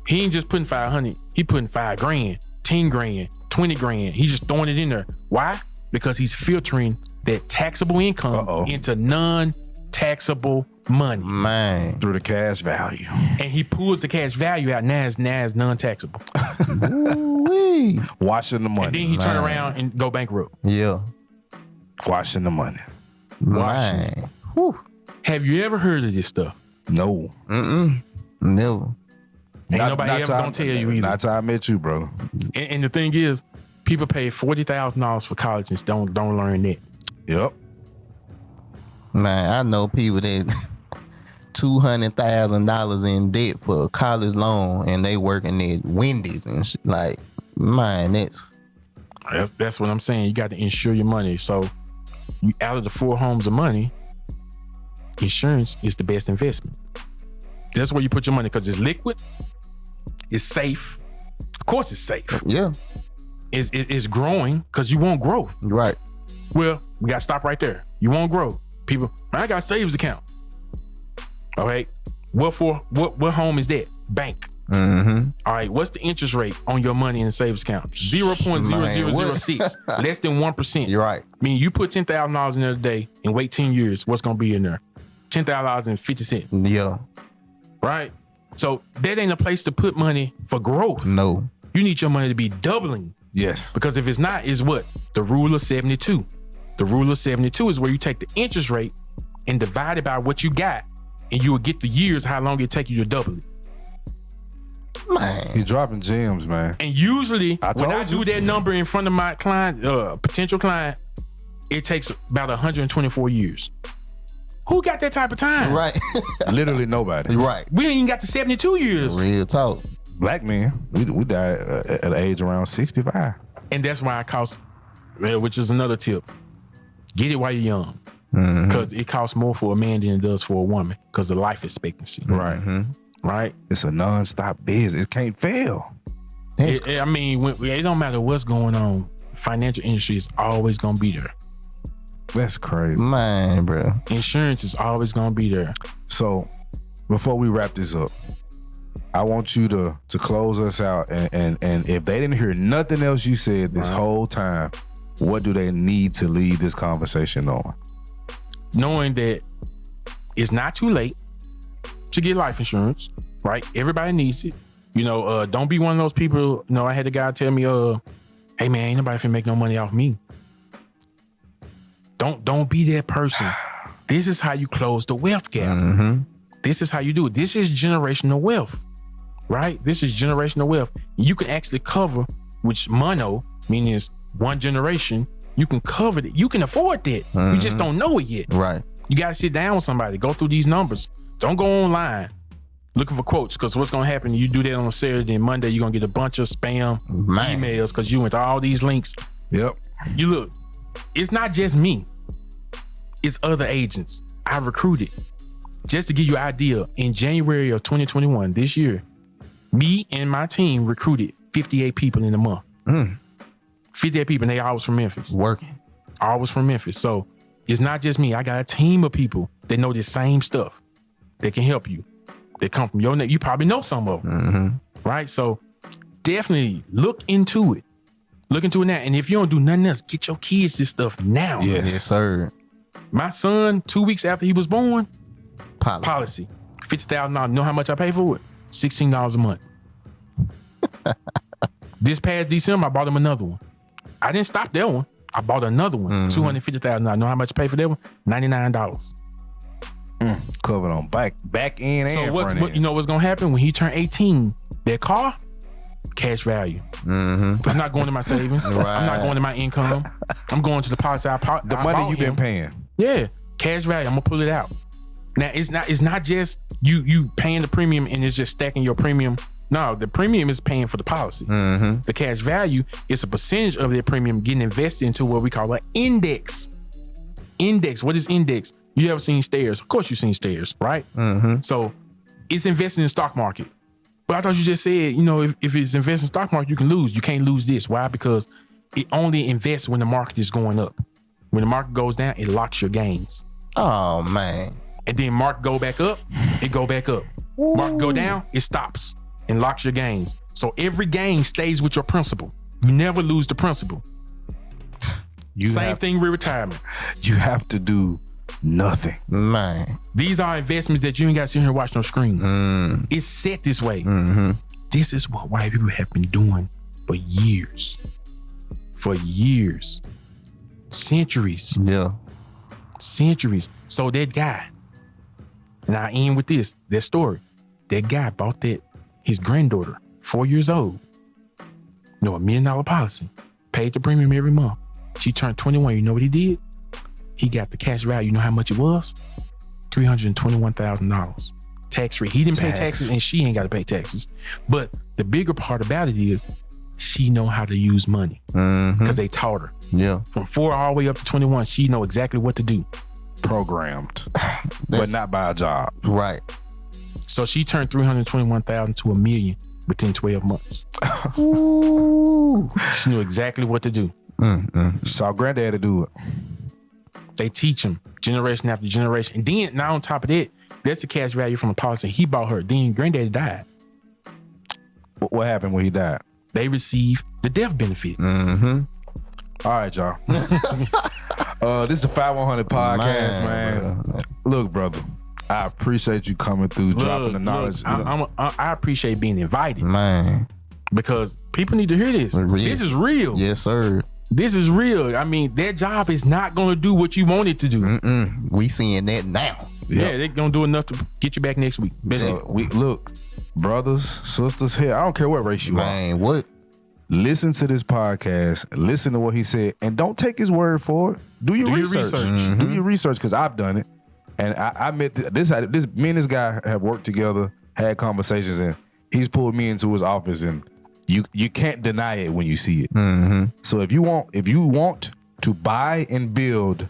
He ain't just putting 500, he putting $5,000, 10 grand, 20 grand. He's just throwing it in there. Why? Because he's filtering that taxable income into non-taxable money. Man. Through the cash value. And he pulls the cash value out. Now it's non-taxable. Ooh-wee. Washing the money. And then he turn around and go bankrupt. Yeah. Washing the money. Man. Whew. Have you ever heard of this stuff? No. Never. Ain't nobody ever gonna tell you either. Not till I met you, bro. And the thing is, people pay $40,000 for college and don't learn that. Yep. Man, I know people that $200,000 in debt for a college loan and they working at Wendy's and shit. Like, man, That's what I'm saying. You got to insure your money. So you out of the 4 homes of money, insurance is the best investment. That's where you put your money because it's liquid, it's safe. Of course, it's safe. Yeah. It's growing because you want growth. Right. Well, we got to stop right there. You want growth. People, I got a savings account. All right. What home is that? Bank. All right. What's the interest rate on your money in the savings account? 0.0006. Less than 1%. You're right. I mean, you put $10,000 in there today and wait 10 years. What's going to be in there? $10.50. Yeah. Right. So that ain't a place to put money for growth. No. You need your money to be doubling Yes. Because if it's not, it's what? The rule of 72. The rule of 72 is where you take the interest rate and divide it by what you got, and you will get the years, how long it take you to double it. Man. You're dropping gems, man. And usually, when I told do that number in front of my client, potential client, it takes about 124 years. Who got that type of time? Right. Literally nobody. Right. We ain't even got to 72 years. Real talk. Black men, we died at an age around 65. And that's why it costs, which is another tip. Get it while you're young. Mm-hmm. Because it costs more for a man than it does for a woman because of life expectancy. Right. Right? It's a non-stop business. It can't fail. I mean, it don't matter what's going on. Financial industry is always going to be there. That's crazy. Man, bro. Insurance is always going to be there. So before we wrap this up, I want you to close us out. And if they didn't hear nothing else you said this whole time, what do they need to lead this conversation on? Knowing that it's not too late to get life insurance, right? Everybody needs it. You know, don't be one of those people. You know, I had a guy tell me, hey man, ain't nobody finna make no money off me. Don't be that person. This is how you close the wealth gap. Mm-hmm. This is how you do it. This is generational wealth, right? This is generational wealth. You can actually cover, which mono, meaning is one generation, you can cover it. You can afford that. You just don't know it yet. Right. You got to sit down with somebody, go through these numbers. Don't go online looking for quotes, because what's going to happen, you do that on a Saturday and Monday, you're going to get a bunch of spam emails because you went to all these links. Yep. You look, it's not just me. It's other agents I recruited. Just to give you an idea, in January of 2021, this year, me and my team recruited 58 people in a month. 58 people, and they all was from Memphis. Working. All was from Memphis. So it's not just me. I got a team of people that know the same stuff that can help you. They come from your neck. You probably know some of them, right? So definitely look into it. Look into it now. And if you don't do nothing else, get your kids this stuff now. Yes, sir. My son, 2 weeks after he was born, Policy. $50,000. Know how much I pay for it? $16 a month. This past December, I bought him another one. I didn't stop that one. I bought another one, $250,000. Know how much I pay for that one? $99. Covered on back end So and what front end. you know what's gonna happen when he turned 18? That car, cash value. I'm not going to my savings. I'm not going to my income. I'm going to the policy the money you've been paying. Yeah, cash value. I'm gonna pull it out. Now it's not just you paying the premium and it's just stacking your premium. No, the premium is paying for the policy. The cash value is a percentage of their premium getting invested into what we call an index. Index. What is index? You ever seen stairs? Of course you've seen stairs, right? So it's invested in the stock market. But I thought you just said, you know, if it's invested in the stock market, you can lose. You can't lose this. Why? Because it only invests when the market is going up. When the market goes down, it locks your gains. Oh, man. And then market go back up, it go back up. Market go down, it stops and locks your gains. So every gain stays with your principal. You never lose the principal. Same thing with retirement. You have to do nothing. Man. These are investments that you ain't got to sit here and watch no screen. It's set this way. This is what white people have been doing for years. For years. Centuries. Yeah. Centuries. So that guy, and I end with this, that story. That guy bought his granddaughter, 4 years old. You know, $1 million policy. Paid the premium every month. She turned 21. You know what he did? He got the cash value. You know how much it was? $321,000. Tax free. He didn't pay taxes and she ain't got to pay taxes. But the bigger part about it is she know how to use money because they taught her. Yeah. From 4 all the way up to 21, she know exactly what to do. Programmed, but not by a job. Right. So she turned $321,000 to $1 million within 12 months. She knew exactly what to do. Saw granddaddy do it. They teach him generation after generation. And then now on top of that, that's the cash value from a policy he bought her. Then granddaddy died. What happened when he died? They receive the death benefit. All right, y'all. This is the 5100 podcast, man. Look, brother, I appreciate you coming through, dropping the knowledge. I appreciate being invited. Man. because people need to hear this. This is real. Yes, sir. This is real. I mean, that job is not going to do what you want it to do. We seeing that now. Yeah, they're going to do enough to get you back next week. So we look, brothers, sisters here. I don't care what race you are. Man, what? Listen to this podcast. Listen to what he said, and don't take his word for it. Do your research. Do your research, because I've done it, and I met this. Me and this guy have worked together, had conversations, and he's pulled me into his office, and you can't deny it when you see it. So if you want to buy and build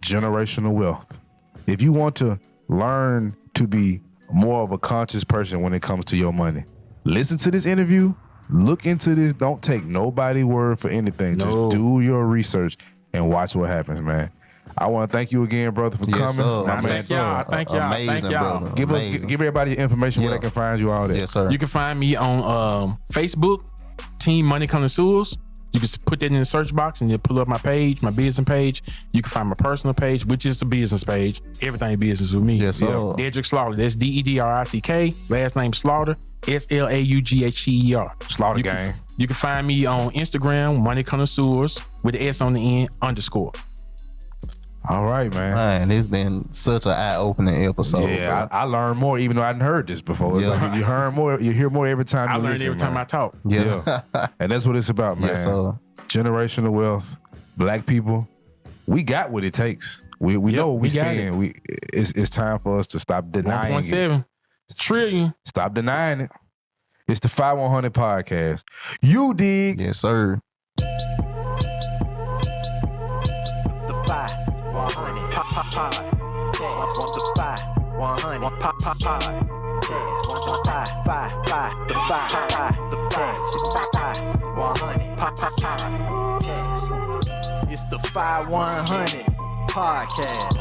generational wealth, if you want to learn to be more of a conscious person when it comes to your money, listen to this interview. Look into this. Don't take nobody's word for anything. No. Just do your research and watch what happens, man. I want to thank you again, brother, for coming. Sir. My man. Thank y'all. Thank y'all. Amazing, Thank y'all. brother. Give everybody your information where they can find you, all that. Yes, sir. You can find me on Facebook, Team Money Connoisseurs. You can put that in the search box and you'll pull up my page, my business page. You can find my personal page, which is the business page. Everything business with me. Yes, sir. Dedrick Slaughter. That's Dedrick. Last name Slaughter. Slaugher. Slaughter Gang. You can find me on Instagram, Money Connoisseurs, with the S on the end, _. All right, man. Man, it's been such an eye-opening episode. Yeah, I learned more, even though I hadn't heard this before. It's like you heard more, you hear more every time I you learn listen, every time man. I talk. Yeah. And that's what it's about, man. Yes, sir. Generational wealth, black people, we got what it takes. We know what we got spend. It's time for us to stop denying it. 1.7 trillion. Stop denying it. It's the 5100 podcast. You dig? Yes, sir. The 5100 podcast. Want the 5100 podcast. Want the 5 the 5100 podcast. It's the 5100 podcast.